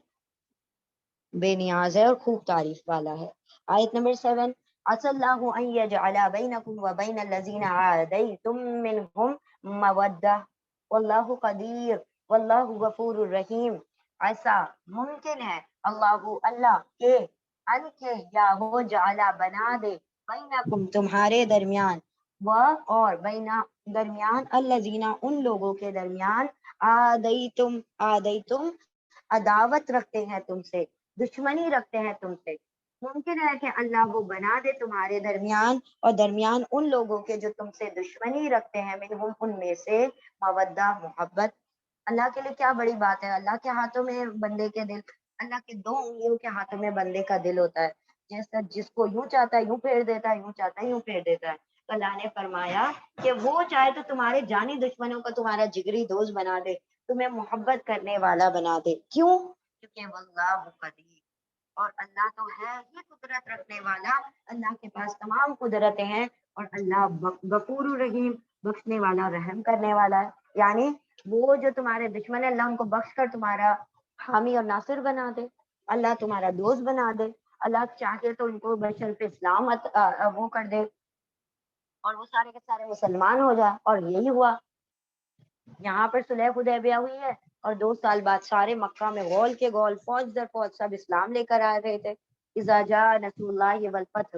بے نیاز ہے اور خوب تعریف والا ہے. آیت نمبر 7 عسى الله ان يجعل بينكم وبين الذين عاديتم منهم مودة والله قدیر واللہ غفور الرحیم. ایسا ممکن ہے اللہ کے ان کے یا وہ جعلا بنا دے بینکم تمہارے درمیان، و اور بینا درمیان الذین ان لوگوں کے درمیان آدیتم عداوت رکھتے ہیں تم سے، دشمنی رکھتے ہیں تم سے. ممکن ہے کہ اللہ وہ بنا دے تمہارے درمیان اور درمیان ان لوگوں کے جو تم سے دشمنی رکھتے ہیں، منہم ان میں سے مودہ محبت. اللہ کے لیے کیا بڑی بات ہے، اللہ کے ہاتھوں میں بندے کے دل، اللہ کے 2 انگلیوں کے ہاتھوں میں بندے کا دل ہوتا ہے، جیسا جس کو یوں چاہتا ہے یوں پھیر دیتا ہے، یوں چاہتا ہے یوں پھیر دیتا ہے. تو اللہ نے فرمایا کہ وہ چاہے تو تمہارے جانی دشمنوں کو تمہارا جگری دوست بنا دے، تمہیں محبت کرنے والا بنا دے. کیوں؟ کیونکہ واللہ قدیر، اور اللہ تو ہے ہی قدرت رکھنے والا، اللہ کے پاس تمام قدرتیں ہیں، اور اللہ غفور الرحیم بخشنے والا رحم کرنے والا ہے. یعنی وہ جو تمہارے دشمن ہے اللہ ان کو بخش کر تمہارا حامی اور ناصر بنا دے، اللہ تمہارا دوست بنا دے. اللہ چاہے تو ان کو بشرط اسلام وہ کر دے اور وہ سارے کے سارے مسلمان ہو جائے، اور یہی ہوا. یہاں پر صلح حدیبیہ ہوئی ہے اور 2 سال بعد سارے مکہ میں غول کے غول فوج در فوج سب اسلام لے کر آ رہے تھے. اذا جاء نصر اللہ والفتح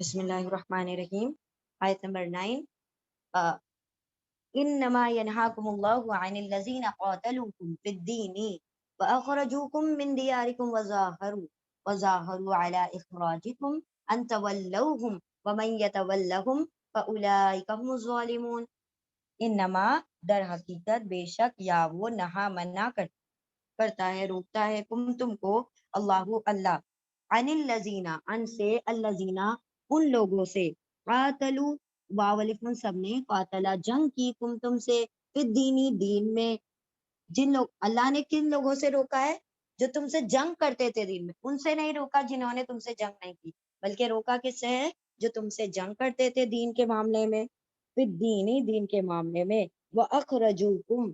بسم اللہ الرحمن الرحیم. آیت نمبر 9. انما ينهاكم الله عن الذين قاتلوكم في الدين واخرجوكم من دياركم وظاهروا على اخراجكم ان تولوهم ومن يتولهم فاولئك هم الظالمون. انما در حقیقت بے شک یا وہ نہا منع کرتا ہے روکتا ہے تم کو اللہ عن الذین ان سے الذین ان لوگوں سے قاتلوا واو الف سب نے قاتلا جنگ کی تم سے فی دینی دین میں. جن لوگ اللہ نے کن لوگوں سے روکا ہے؟ جو تم سے جنگ کرتے تھے دین میں. ان سے نہیں روکا جنہوں نے تم سے جنگ نہیں کی، بلکہ روکا کس سے ہے؟ جو تم سے جنگ کرتے تھے دین کے معاملے میں. فی دینی دین کے معاملے میں. وَأَخْرَجُوكُمْ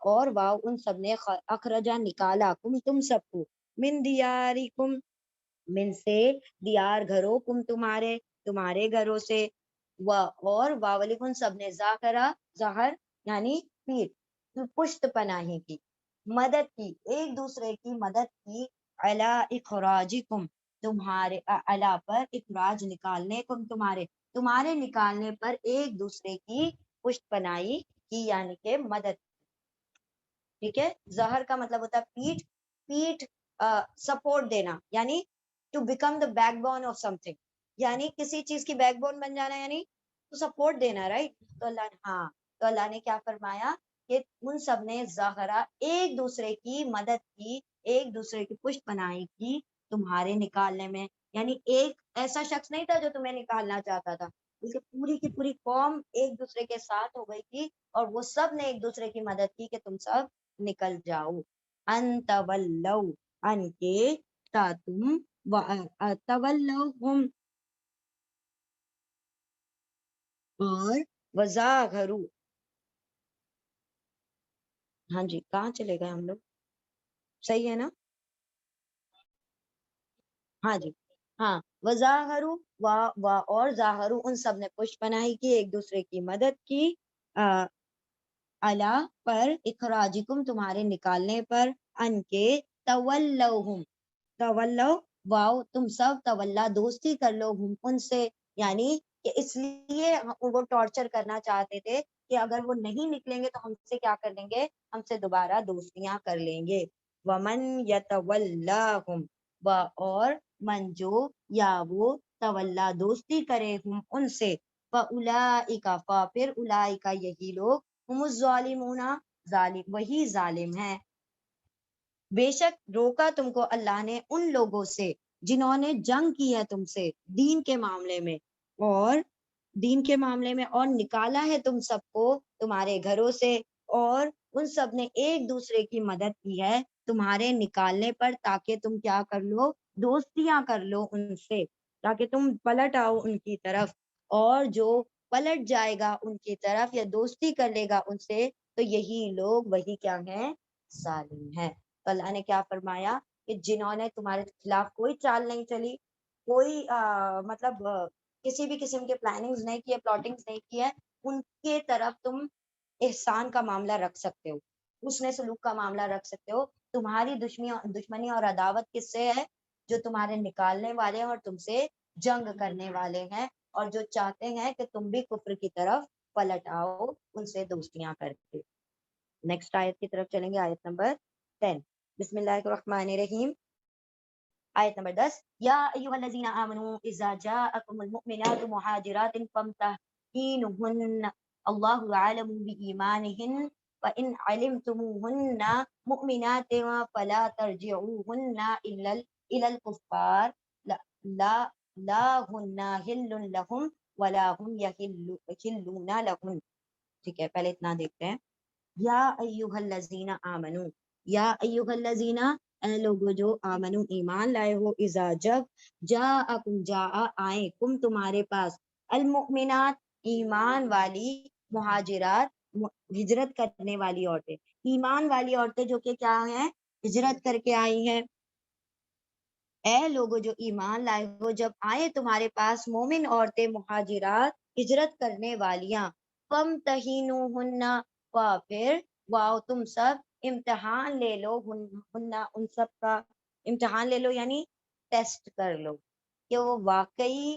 اور واو ان سب نے اخرجا نکالا تم سب کو من دیارکم من سے دیار گھروں کم تمہارے گھروں سے اور واولکم سب نے ظاہر یعنی پیر پشت پناہی کی مدد کی ایک دوسرے کی مدد کی علی اخراجکم تمہارے علا پر اخراج نکالنے کم تمہارے نکالنے پر ایک دوسرے کی پشت پناہی کی یعنی کہ مدد. ٹھیک ہے. ظہر کا مطلب ہوتا ہے پیٹ سپورٹ دینا یعنی to become the backbone of something یعنی کسی چیز کی بیک بون بن جانا یعنی تو سپورٹ دینا رائٹ. تو اللہ نے کیا فرمایا کہ ان سب نے ظاہرہ ایک دوسرے کی مدد کی ایک دوسرے کی پشت پناہی کی تمہارے نکالنے میں. یعنی ایک ایسا شخص نہیں تھا جو تمہیں نکالنا چاہتا تھا بلکہ پوری کی پوری قوم ایک دوسرے کے ساتھ ہو گئی تھی اور وہ سب نے ایک دوسرے کی مدد کی کہ تم سب نکل جاؤ. ان تولو ان کے تا تم تولوہم اور وزاغرو. ہاں جی کہاں چلے گئے ہم لوگ؟ صحیح ہے نا؟ ہاں جی ہاں. وزاغرو اور ظاہرو ان سب نے پشت پناہی کی ایک دوسرے کی مدد کی علا پر اخراجکم تمہارے نکالنے پر ان کے تولوہم تولو واو تم سب تولا دوستی کر لو ان سے یعنی کہ اس لیے وہ ٹارچر کرنا چاہتے تھے کہ اگر وہ نہیں نکلیں گے تو ہم سے کیا کر لیں گے؟ ہم سے دوبارہ دوستیاں کر لیں گے. ومن یتولاہم اور من جو یا وہ تولا دوستی کرے ہم ان سے فاولئک پھر اولئک یہی لوگ ہم الظالمون وہی ظالم ہیں. بے شک روکا تم کو اللہ نے ان لوگوں سے جنہوں نے جنگ کی ہے تم سے دین کے معاملے میں اور نکالا ہے تم سب کو تمہارے گھروں سے اور ان سب نے ایک دوسرے کی مدد کی ہے تمہارے نکالنے پر تاکہ تم کیا کر لو؟ دوستیاں کر لو ان سے تاکہ تم پلٹ آؤ ان کی طرف. اور جو پلٹ جائے گا ان کی طرف یا دوستی کر لے گا ان سے تو یہی لوگ وہی کیا ہیں؟ ظالم ہیں. تو اللہ نے کیا فرمایا کہ جنہوں نے تمہارے خلاف کوئی چال نہیں چلی کوئی کسی بھی قسم کے پلاننگز نہیں کیے پلاٹنگز نہیں کیے ان کے طرف تم احسان کا معاملہ رکھ سکتے ہو حسن سلوک کا معاملہ رکھ سکتے ہو. تمہاری دشمنی اور عداوت کس سے ہے؟ جو تمہارے نکالنے والے ہیں اور تم سے جنگ کرنے والے ہیں اور جو چاہتے ہیں کہ تم بھی کفر کی طرف پلٹ آؤ ان سے دوستیاں کر کے. نیکسٹ آیت کی طرف چلیں گے. آیت نمبر 10. بسم اللہ الرحمن الرحیم. آیت نمبر 10. یا ایھا الذین آمنوا اذا جاءکم المؤمنات مہاجرات فامتحنوہن اللہ اعلم بایمانہن فإن علمتموہن مؤمنات فلا ترجعوہن الی الکفار لا ہن حل لہم ولا ہم یحلون لہن. ٹھیک ہے پہلے اتنا دیکھتے ہیں. یا ایھا الذین آمنو یا ایھا الذین اے لوگو جو آمنو ایمان لائے ہو اذا جب آئیں کم تمہارے پاس المؤمنات ایمان والی مہاجرات ہجرت کرنے والی عورتیں ایمان والی عورتیں جو کہ کیا ہیں؟ ہجرت کر کے آئی ہیں. اے لوگو جو ایمان لائے ہو جب آئے تمہارے پاس مومن عورتیں مہاجرات ہجرت کرنے والیاں فامتحنوہن پھر واؤ تم سب امتحان لے لو ان سب کا امتحان لے لو یعنی ٹیسٹ کر لو کہ وہ واقعی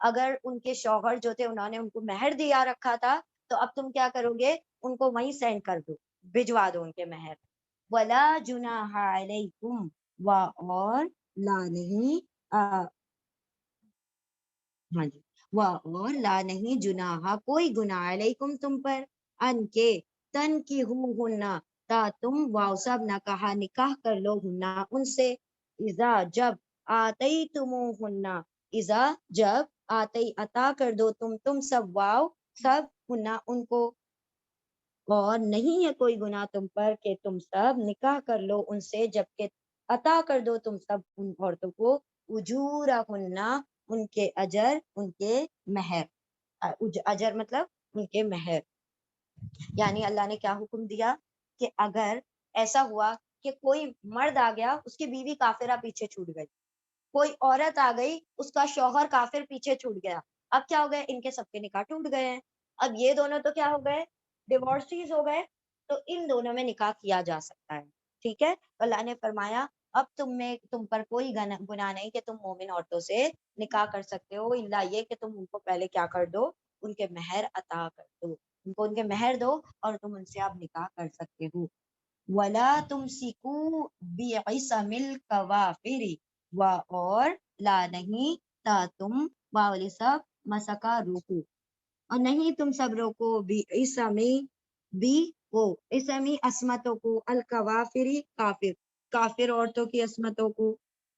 اگر ان کے شوہر جو تھے انہوں نے ان کو مہر دیا رکھا تھا، تو اب تم کیا کرو گے؟ ان کو وہیں سینڈ کر دو، بھجوا دو ان کے مہر۔ ولا جناح علیکم، اور لا نہیں ہاں جی، اور لا نہیں جناح کوئی گناہ علیکم تم پر، ان کے تن کی ہننا تا تم واؤ سب نہ کہا نکاح کر لو ہننا ان سے، اذا جب آتی تمہنہ، اذا جب آتی عطا کر دو تم سب واؤ سب ہننا ان کو، اور نہیں ہے کوئی گناہ تم پر کہ تم سب نکاح کر لو ان سے، جبکہ عطا کر دو تم سب ان عورتوں کو اجورہن ان کے اجر، ان کے مہر، اجر مطلب ان کے مہر۔ یعنی اللہ نے کیا حکم دیا کہ اگر ایسا ہوا کہ کوئی مرد آ گیا، اس کی بیوی کافرہ پیچھے چھوٹ گئی، کوئی عورت آ گئی اس کا شوہر کافر پیچھے چھوٹ گیا، اب کیا ہو گئے؟ ان کے سب کے نکاح ٹوٹ گئے ہیں۔ اب یہ دونوں تو کیا ہو گئے؟ ڈیورسیز ہو گئے، تو ان دونوں میں نکاح کیا جا سکتا ہے، ٹھیک ہے؟ اللہ نے فرمایا اب تم پر کوئی گناہ نہیں کہ تم مومن عورتوں سے نکاح کر سکتے ہو، الا یہ کہ تم ان کو پہلے کیا کر دو؟ ان کے مہر عطا کر دو، ان کو ان کے مہر دو، اور تم ان سے اب نکاح کر سکتے ہو۔ ولا تمسکوا بعصم الکوافر، اور لا نہیں تا تم والی سب مسکا روکو، اور نہیں تم سب روکو بعصمی بھی وہ اسمی عصمتوں کو، الکوافری کافر، کافر عورتوں کی عصمتوں کو،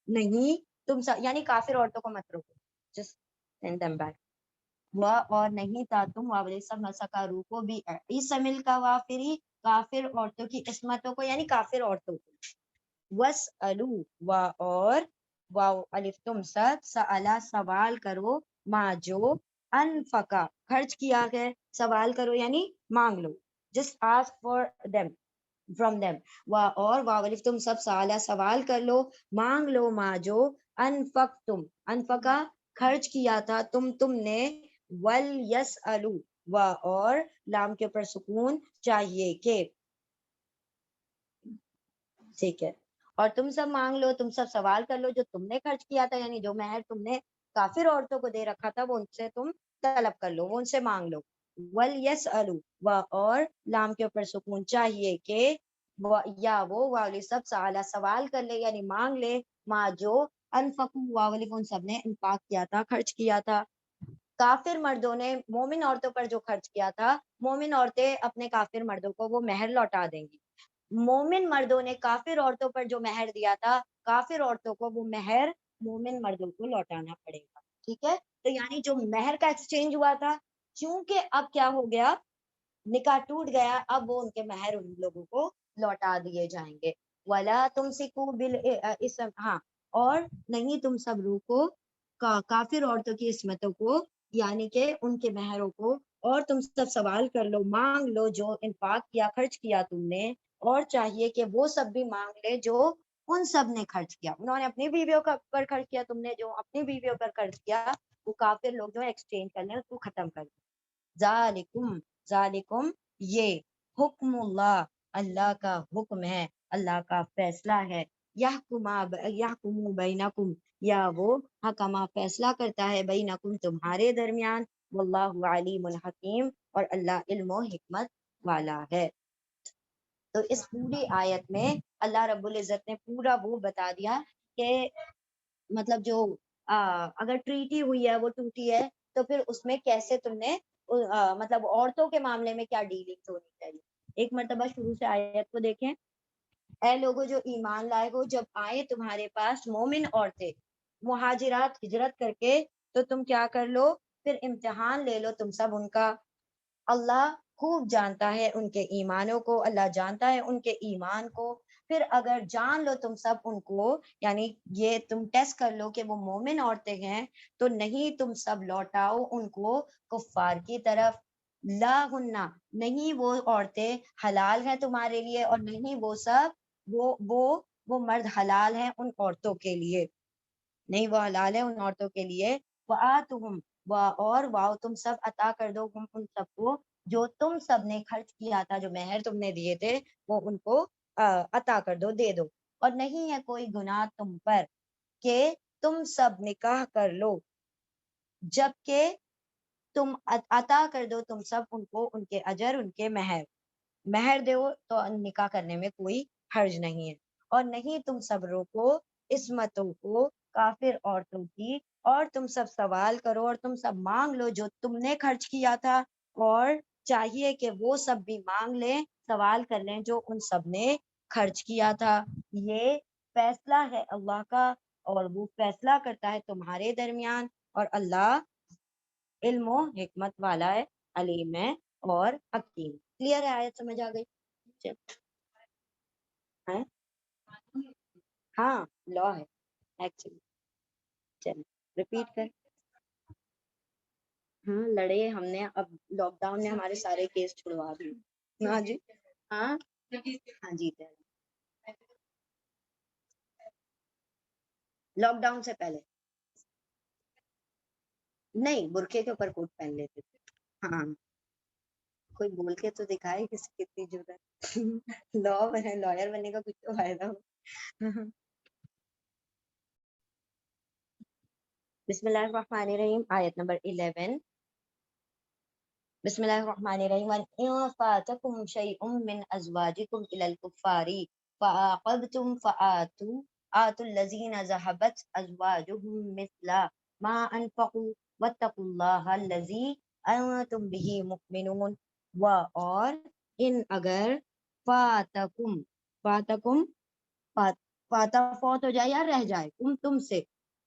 نہیں تم سب یعنی کافر عورتوں کو مت روکو، جسٹ سینڈ دیم بیک۔ اور نہیں تا تم والی سب مسکا روکو بھی اسم الکوافری کافر عورتوں کی عصمتوں کو، یعنی کافر عورتوں کو، وَاسْأَلُوا اور واو الف تم سب سألا سوال کرو، ما جو انفقا خرچ کیا ہے، سوال کرو یعنی مانگ لو، just ask for them from them, اور واو الف تم سب سالا سوال کر لو، مانگ لو، ما جو انفقتم انفقا خرچ کیا تھا تم نے، وَلْيَسْأَلُوا اور لام کے اوپر سکون چاہیے کہ، ٹھیک ہے، اور تم سب مانگ لو، تم سب سوال کر لو جو تم نے خرچ کیا تھا، یعنی جو مہر تم نے کافر عورتوں کو دے رکھا تھا وہ ان سے تم طلب کر لو، وہ ان سے مانگ لو۔ وَلْيَسْأَلُوا اور لام کے اوپر سکون چاہیے کہ، یا وہ والی سب سالا سوال کر لے یعنی مانگ لے، ما جو انفقوا والی ان سب نے انفاق کیا تھا، خرچ کیا تھا۔ کافر مردوں نے مومن عورتوں پر جو خرچ کیا تھا، مومن عورتیں اپنے کافر مردوں کو وہ مہر لوٹا دیں گی، مومن مردوں نے کافر عورتوں پر جو مہر دیا تھا، کافر عورتوں کو وہ مہر مومن مردوں کو لوٹانا پڑے گا، ٹھیک ہے؟ تو یعنی جو مہر کا ایکسچینج ہوا تھا، چونکہ اب کیا ہو گیا؟ نکاح ٹوٹ گیا، اب وہ ان کے مہر ان لوگوں کو لوٹا دیے جائیں گے۔ ولا تمسکوا بالاسم، ہاں، اور نہیں تم سب روکو کافر عورتوں کی عصمتوں کو، یعنی کہ ان کے مہروں کو، اور تم سب سوال کر لو، مانگ لو جو انفاق کیا، خرچ کیا تم نے، اور چاہیے کہ وہ سب بھی مانگ لے جو ان سب نے خرچ کیا، انہوں نے اپنی بیویوں پر خرچ کیا، تم نے جو اپنی بیویوں پر خرچ کیا، وہ کافر لوگ جو ایکسچینج کر لیں، اس کو ختم کر دیں۔ ذالکم ذالکم یہ حکم اللہ، اللہ کا حکم ہے، اللہ کا فیصلہ ہے، یحکم بینکم، یا وہ حکمہ فیصلہ کرتا ہے، بینکم تمہارے درمیان، واللہ علیم الحکیم، اور اللہ علم و حکمت والا ہے۔ تو اس پوری آیت میں اللہ رب العزت نے پورا وہ بتا دیا کہ مطلب جو اگر ٹریٹی ہوئی ہے وہ ٹوٹی ہے، تو پھر اس میں کیسے تم نے مطلب عورتوں کے معاملے میں کیا ڈیلنگ ہونی چاہیے۔ ایک مرتبہ شروع سے آیت کو دیکھیں، اے لوگوں جو ایمان لائے ہو، جب آئے تمہارے پاس مومن عورتیں مہاجرات ہجرت کر کے، تو تم کیا کر لو؟ پھر امتحان لے لو تم سب ان کا، اللہ خوب جانتا ہے ان کے ایمانوں کو، اللہ جانتا ہے ان کے ایمان کو، پھر اگر جان لو تم سب ان کو، یعنی یہ تم ٹیسٹ کر لو کہ وہ مومن عورتیں ہیں، تو نہیں تم سب لوٹاؤ ان کو کفار کی طرف، لا ہننا نہیں وہ عورتیں حلال ہیں تمہارے لیے، اور نہیں وہ سب وہ مرد حلال ہیں ان عورتوں کے لیے، نہیں وہ حلال ہے ان عورتوں کے لیے۔ وآتہم اور واؤ تم سب عطا کر دو ہم ان سب کو، جو تم سب نے خرچ کیا تھا، جو مہر تم نے دیے تھے، وہ ان کو عطا کر دو، دے دو۔ اور نہیں ہے کوئی گناہ تم پر کہ تم سب نکاح کر لو جبکہ تم عطا کر دو تم سب ان کو ان کے اجر ان کے مہر دو تو نکاح کرنے میں کوئی حرج نہیں ہے. اور نہیں تم سب روکو عصمتوں کو کافر عورتوں کی اور تم سب سوال کرو اور تم سب مانگ لو جو تم نے خرچ کیا تھا اور چاہیے کہ وہ سب بھی مانگ لیں سوال کر لیں جو ان سب نے خرچ کیا تھا. یہ فیصلہ ہے اللہ کا اور وہ فیصلہ کرتا ہے تمہارے درمیان اور اللہ علم و حکمت والا ہے علیم ہے اور حکیم. کلیئر ہے آیت سمجھ آ گئی؟ ہاں لا ہے ایکچولی. چل ریپیٹ کر. ہاں لڑے ہم نے اب لاک ڈاؤن نے ہمارے سارے کیس چھڑوا دیے. ہاں جی ہاں ہاں جیتے ہیں لاک ڈاؤن سے پہلے نہیں برقعے کے اوپر کوٹ پہن لیتے تھے. ہاں کوئی بول کے تو دکھائے کسی کتنی ضرورت. لا بنے لائر بننے کا کچھ تو فائدہ ہو. بسم اللہ الرحمن الرحیم آیت نمبر 11. بسم اللہ الرحمن الرحیم وَإِن فَاتَكُمْ شَيْءٌ مِّنْ أَزْوَاجِكُمْ إِلَى الْكُفَّارِ فَعَاقَبْتُمْ آتُوا الَّذِينَ ذَهَبَتْ أَزْوَاجُهُم مِّثْلَ مَا أَنفَقُوا وَاتَّقُوا اللَّهَ الَّذِي أَنتُم بِهِ مُؤْمِنُونَ. اور ان اگر فاتکم فوت ہو جائے یا رہ جائے تم سے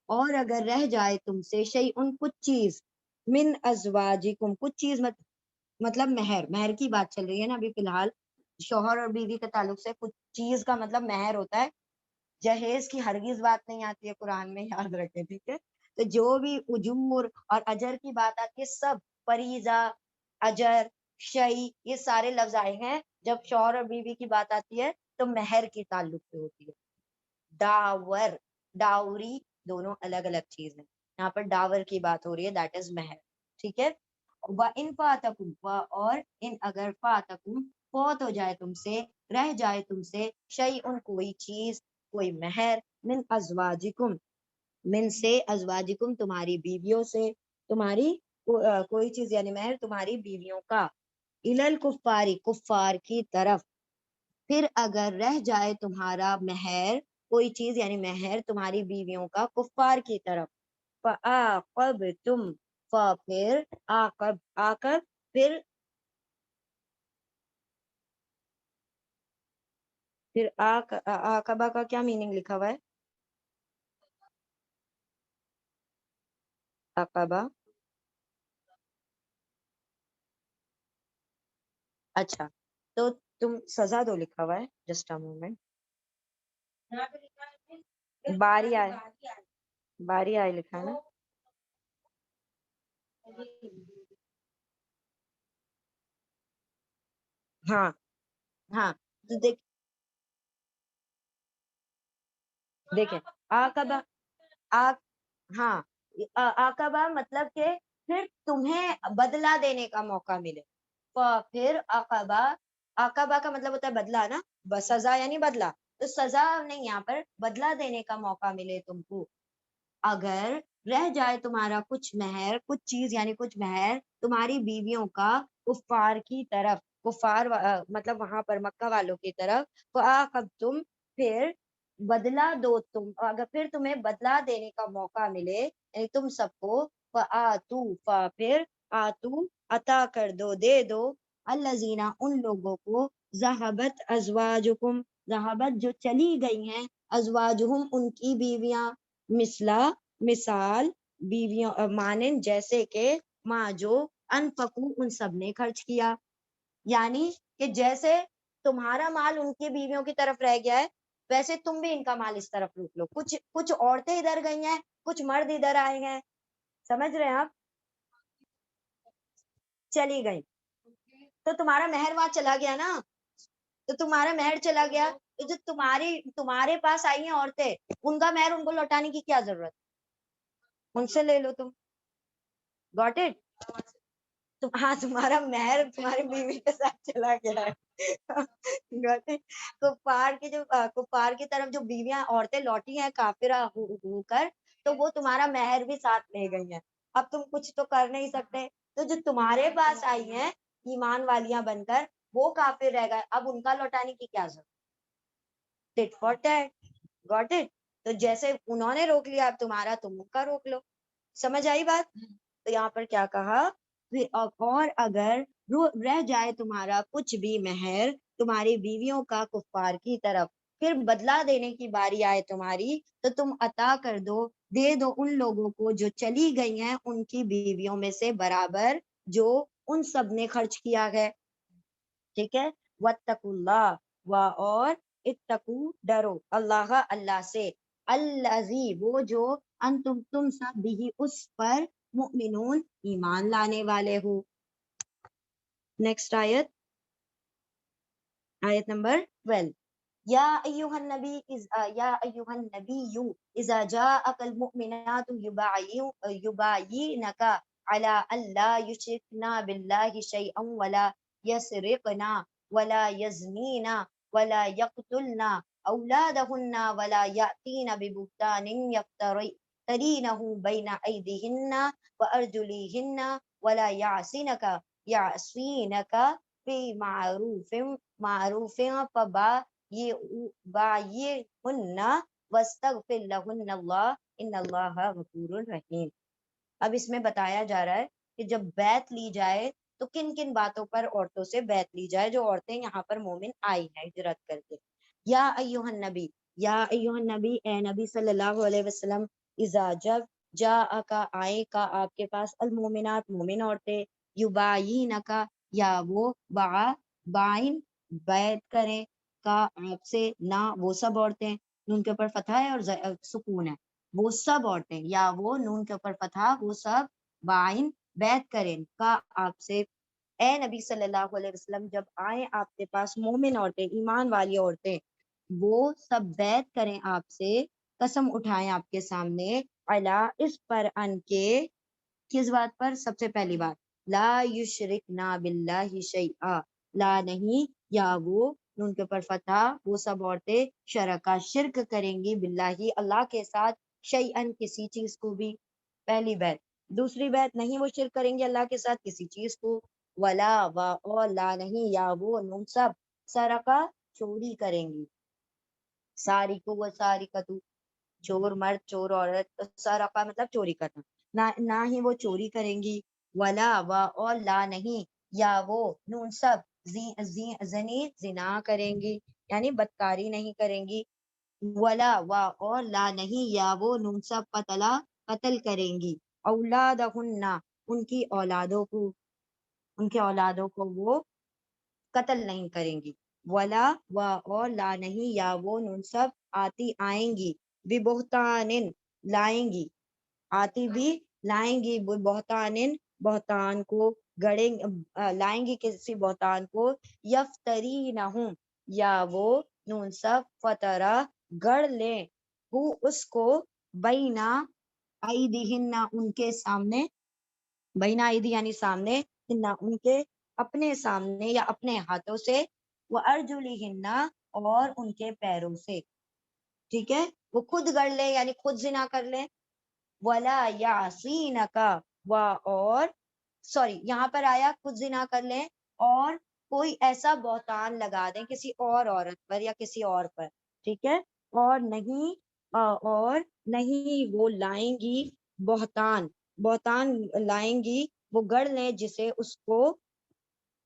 اور اگر رہ جائے تم سے شیئن کچھ چیز من ازواجکم کچھ چیز مطلب مہر کی بات چل رہی ہے نا ابھی فی الحال. شوہر اور بیوی کے تعلق سے کچھ چیز کا مطلب مہر ہوتا ہے. جہیز کی ہرگز بات نہیں آتی ہے قرآن میں یاد رکھے ٹھیک ہے. تو جو بھی اجور اور اجر کی بات آتی ہے سب فریضہ اجر شعی یہ سارے لفظ آئے ہیں جب شوہر اور بیوی کی بات آتی ہے تو مہر کے تعلق سے ہوتی ہے. ڈاور ڈاوری دونوں الگ الگ چیز ہیں. یہاں پر ڈاور کی بات ہو رہی ہے دیٹ از مہر. ٹھیک ہے. وَإِن فَاتَكُمْ اور ان اگر فاتکم فوت ہو جائے تم سے رہ جائے تم سے شیئن کوئی چیز کوئی مہر من ازواجکم من سے ازواجکم تمہاری بیویوں سے تمہاری کوئی چیز یعنی مہر تمہاری بیویوں کا الل کفاری کفار کی طرف پھر اگر رہ جائے تمہارا مہر کوئی چیز یعنی مہر تمہاری بیویوں کا کفار کی طرف فَعَاقَبْتُمْ پھر آقب پھر آقبہ کا کیا میننگ لکھا ہوا ہے؟ عقبہ اچھا تو تم سزا دو لکھا ہوا ہے. Just a moment. باری آئے باری آئے لکھا ہے نا. ہاں ہاں تو دیکھیں آقبہ ہاں آقبہ مطلب کہ پھر تمہیں بدلہ دینے کا موقع ملے. پھر عقبہ کا مطلب ہوتا ہے بدلہ نا. سزا یعنی بدلہ تو سزا نہیں یہاں پر بدلہ دینے کا موقع ملے تم کو. اگر رہ جائے تمہارا کچھ مہر کچھ چیز یعنی کچھ مہر تمہاری بیویوں کا کفار کی طرف کفار مطلب وہاں پر مکہ والوں کی طرف فَآخَذْتُمْ پھر بدلہ دو تم اگر پھر تمہیں بدلہ دینے کا موقع ملے یعنی تم سب کو فَآتُوا پھر آتو عطا کر دو دے دو الذین ان لوگوں کو ذہبت ازواجکم ذہبت جو چلی گئی ہیں ازواجہم ان کی بیویاں مثال بیویوں مانند جیسے کہ ماں جو انفقو ان سب نے خرچ کیا. یعنی کہ جیسے تمہارا مال ان کی بیویوں کی طرف رہ گیا ہے ویسے تم بھی ان کا مال اس طرف روک لو. کچھ عورتیں ادھر گئی ہیں کچھ مرد ادھر آئے ہیں. سمجھ رہے ہیں آپ. چلی گئی تو تمہارا مہر وہاں چلا گیا نا. تو تمہارا مہر چلا گیا تو جو تمہارے پاس آئی ہیں عورتیں ان کا مہر ان کو لوٹانے کی کیا ضرورت. ان سے لے لو تم. Got it. ہاں تمہارا مہر تمہاری بیوی کے ساتھ چلا گیا ہے. کفار کی طرف جو بیویاں عورتیں لوٹی ہیں کافرہ ہو کر تو وہ تمہارا مہر بھی ساتھ لے گئی ہیں. اب تم کچھ تو کر نہیں سکتے. تو جو تمہارے پاس آئی ہیں ایمان والیاں بن کر وہ کافر رہ گئے, اب ان کا لوٹانے کی کیا ضرورت. ٹٹ فار ٹیٹ. Got it. تو جیسے انہوں نے روک لیا اب تمہارا تم کا روک لو. سمجھ آئی بات. تو یہاں پر کیا کہا, اور اگر رہ جائے تمہارا کچھ بھی مہر تمہاری بیویوں کا کفار کی طرف, پھر بدلہ دینے کی باری آئے تمہاری تو تم عطا کر دو, دے دو ان لوگوں کو جو چلی گئی ہیں ان کی بیویوں میں سے برابر جو ان سب نے خرچ کیا ہے. ٹھیک ہے. واتقوا اللہ, اور اتقو ڈرو, اللہ اللہ سے, الذی وہ جو انتم تم سب بھی اس پر مؤمنون ایمان لانے والے ہو. نیکسٹ آیت, آیت نمبر 12. یا ایھا النبی اذا جاءک المؤمنات یبایعنک علی الا یشرکن باللہ شیئا ولا یسرقن ولا یزنین ولا یقتلن اولادہن ولا یأتین ببہتان یفترینہ بین ایدیہن وارجلہن ولا یعصینک فی معروف فبایعہن واستغفر لہن اللہ ان اللہ غفور رحیم. اب اس میں بتایا جا رہا ہے کہ جب بیعت لی جائے تو کن کن باتوں پر عورتوں سے بیعت لی جائے جو عورتیں یہاں پر مومن آئی ہیں ہجرت کر کے. یا ایھا النبی, یا ایھا النبی, اے نبی صلی اللہ علیہ وسلم, اذا جب جاءکا آئے کا آپ کے پاس المومنات مومن عورتیں, یبایعنک یا وہ بائن بیعت کریں کا آپ سے, نہ وہ سب عورتیں, نون کے اوپر فتح ہے اور سکون ہے, وہ سب عورتیں, یا وہ نون کے اوپر فتح, وہ سب بائن بیعت کریں کا آپ سے. اے نبی صلی اللہ علیہ وسلم جب آئیں آپ کے پاس مومن عورتیں ایمان والی عورتیں وہ سب بیعت کریں آپ سے, قسم اٹھائیں آپ کے سامنے, علی اس پر ان کے, کس بات پر, سب سے پہلی بات لا یشرکنا باللہ شیئا, لا نہیں یا وہ ان کے اوپر فتح, وہ سب عورتیں شرکا شرک کریں گی باللہ اللہ کے ساتھ, شیئن کسی چیز کو بھی, پہلی بیعت. دوسری بیعت نہیں وہ شرک کریں گے اللہ کے ساتھ کسی چیز کو, ولا اور لا نہیں یا وہ نون سب سرقہ چوری کریں گی, ساری کو وہ ساری کتو, چور مرد چور عورت, سرقہ مطلب چوری کرنا, نہ ہی وہ چوری کریں گی, ولا اور لا نہیں یا وہ نون سب زنی زنا کریں گی یعنی بدکاری نہیں کریں گی, ولا اور لا نہیں یا وہ نون سب قتل کریں گی, اولادہن ان کی اولادوں کو, ان کے اولادوں کو وہ قتل نہیں کریں گی, ولا اور لا نہیں یا وہ نون سب آتی آئیں گی, ببہتان لائیں گی, آتی بھی لائیں گی, بہتان بہتان کو گڑیں لائیں گی کسی بہتان کو, یفترینہ یا وہ نون سب فترہ گڑ لیں, وہ اس کو بینا ایدیہن ان کے سامنے, بینا ایدی یعنی سامنے, ان کے اپنے سامنے یا اپنے ہاتھوں سے, وہ ارجلہن اور ان کے پیروں سے. ٹھیک ہے, وہ خود گڑ لیں یعنی خود زنا کر لیں, ولا یعصینک اور سوری یہاں پر آیا خود زنا کر لیں اور کوئی ایسا بہتان لگا دیں کسی اور عورت پر یا کسی اور پر. ٹھیک ہے, اور نہیں وہ لائیں گی بہتان لائیں گی, وہ گڑ لیں جسے اس کو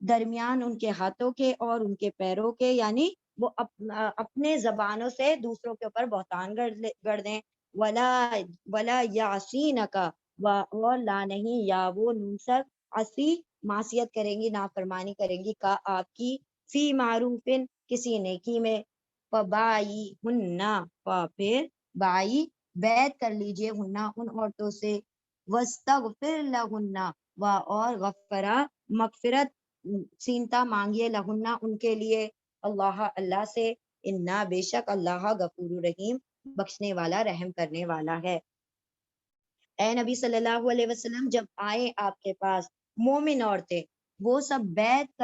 درمیان ان کے ہاتھوں کے اور ان کے پیروں کے, یعنی وہ اپنے زبانوں سے دوسروں کے اوپر بہتان گڑ دیں, ولا یعصینک اور لا نہیں یا وہ نونسر عصی معصیت کریں گی, نافرمانی کریں گی, کا آپ کی, فی معروف کسی نیکی میں, فبایعہن پھر بائی بیعت کر لیجئے ہننا ان عورتوں سے, واستغفر لہن اور غفرہ مغفرت سینتا مانگیے, لہنہ ان کے لیے, اللہ اللہ سے, انا بے شک اللہ غفور رحیم بخشنے والا رحم کرنے والا ہے. اے نبی صلی اللہ علیہ وسلم جب آئے آپ کے پاس مومن عورتیں وہ سب بیعت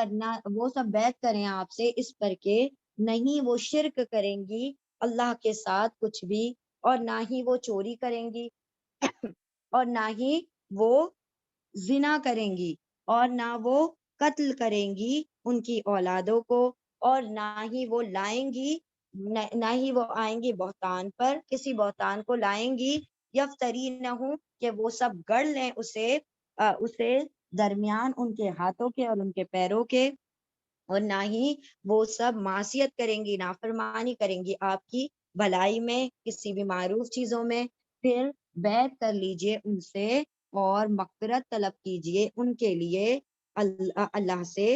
کریں آپ سے اس پر کہ نہیں وہ شرک کریں گی اللہ کے ساتھ کچھ بھی, اور نہ ہی وہ چوری کریں گی, اور نہ ہی وہ زنا کریں گی، اور نہ وہ قتل کریں گی ان کی اولادوں کو، اور نہ ہی وہ لائیں گی، نہ ہی وہ آئیں گی بہتان پر، کسی بہتان کو لائیں گی، یفتری نہ ہوں کہ وہ سب گڑ لیں اسے درمیان ان کے ہاتھوں کے اور ان کے پیروں کے، اور نہ ہی وہ سب معصیت کریں گی، نافرمانی کریں گی آپ کی بھلائی میں، کسی بھی معروف چیزوں میں، پھر بیعت کر لیجئے ان سے اور مغفرت طلب کیجئے ان کے لیے اللہ سے،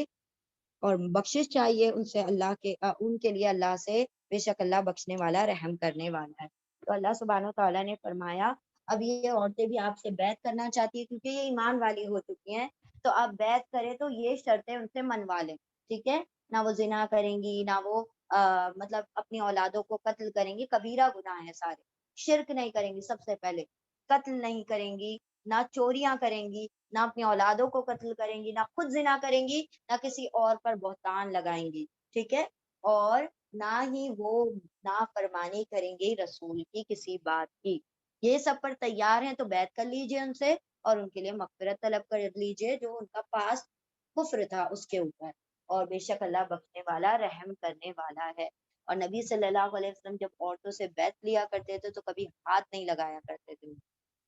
اور بخشش چاہیے ان سے ان کے لیے اللہ سے، بے شک اللہ بخشنے والا رحم کرنے والا ہے۔ تو اللہ سبحانہ و تعالیٰ نے فرمایا اب یہ عورتیں بھی آپ سے بیعت کرنا چاہتی ہیں کیونکہ یہ ایمان والی ہو چکی ہیں، تو آپ بیعت کریں تو یہ شرطیں ان سے منوا لیں، ٹھیک ہے؟ نہ وہ زنا کریں گی، نہ وہ مطلب اپنی اولادوں کو قتل کریں گی، کبیرہ گناہ ہے سارے، شرک نہیں کریں گی، سب سے پہلے قتل نہیں کریں گی، نہ چوریاں کریں گی، نہ اپنی اولادوں کو قتل کریں گی، نہ خود زنا کریں گی، نہ کسی اور پر بہتان لگائیں گی، ٹھیک ہے؟ اور نہ ہی وہ نافرمانی کریں گی رسول کی کسی بات کی۔ یہ سب پر تیار ہیں تو بیعت کر لیجئے ان سے، اور ان کے لیے مغفرت طلب کر لیجئے جو ان کا پاس کفر تھا اس کے اوپر، اور بے شک اللہ بخشنے والا رحم کرنے والا ہے۔ اور نبی صلی اللہ علیہ وسلم جب عورتوں سے بیعت لیا کرتے تھے تو کبھی ہاتھ نہیں لگایا کرتے تھے،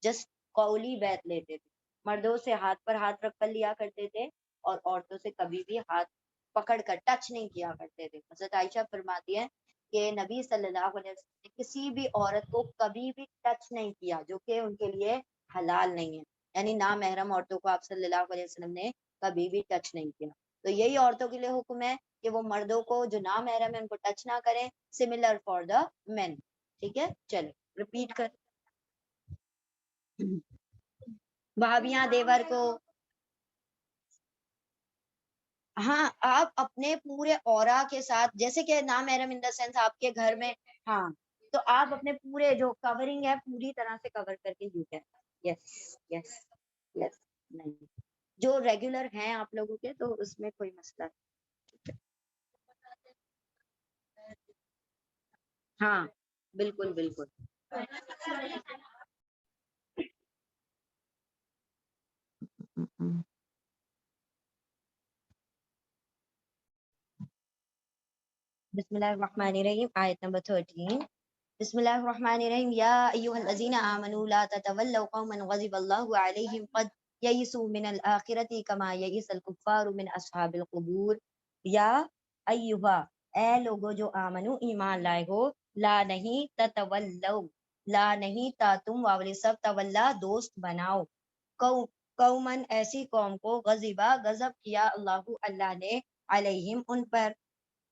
جسٹ قولی بیعت لیتے تھے، مردوں سے ہاتھ پر ہاتھ رکھ کر لیا کرتے تھے، اور عورتوں سے کبھی بھی ہاتھ پکڑ کر ٹچ نہیں کیا کرتے تھے۔ حضرت عائشہ فرماتی ہے کہ نبی صلی اللہ علیہ وسلم نے کسی بھی عورت کو کبھی بھی ٹچ نہیں کیا جو کہ ان کے لیے حلال نہیں ہے، یعنی نامحرم عورتوں کو آپ صلی اللہ علیہ وسلم نے کبھی بھی ٹچ نہیں کیا۔ تو یہی عورتوں کے لیے حکم ہے کہ وہ مردوں کو جو نامحرم ہے ان کو ٹچ نہ کریں، سملر فار دا مین، ٹھیک ہے؟ چلے ریپیٹ کر، بھابیاں دیور کو، ہاں آپ اپنے پورے اورا کے ساتھ، جیسے کہ نامحرم ان دا سینس آپ کے گھر میں، ہاں تو آپ اپنے پورے جو کورنگ ہے پوری طرح سے کور کر کے یو کین، یس یس یس، نہیں جو ریگولر ہیں آپ لوگوں کے تو اس میں کوئی مسئلہ نہیں۔ ہاں بالکل بالکل۔ بسم اللہ الرحمن الرحیم، آیت نمبر 13۔ بسم اللہ الرحمن الرحیم، یا ایھا الذین آمنوا لا تتولوا قوما غضب اللہ علیہم قد یئسوا من الآخرۃ کما یئس الکفار من اصحاب القبور۔ یا ایھا، اے لوگو جو آمنو ایمان لائے ہو، لا نہیں تتولوا، لا نہیں تا تم واولی سب، تولا دوست بناؤ، قومن ایسی قوم کو، غضبا غضب کیا، اللہ نے، علیہم ان پر،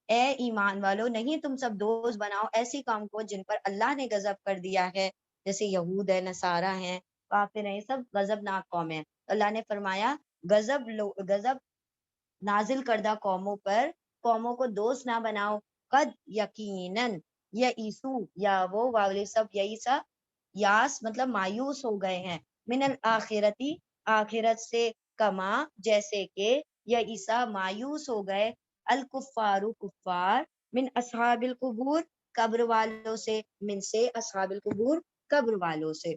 اے ایمان والو نہیں تم سب دوست بناؤ ایسی قوم کو جن پر اللہ نے غضب کر دیا ہے، جیسے یہود ہے، نصارہ ہیں، کافر ہیں، یہ سب غضب ناک قوم ہیں۔ اللہ نے فرمایا غضب نازل کردہ قوموں پر قوموں کو دوست نہ بناؤ، قد یقیناً، یئسو، یا وہ واولی سب یئسا، یاس مطلب مایوس ہو گئے ہیں، من الآخرتی، آخرت سے، کما جیسے کہ، یئسا مایوس ہو گئے، الکفار کفار، من اصحاب القبور قبر والوں سے، من سے اصحاب القبور قبر والوں سے۔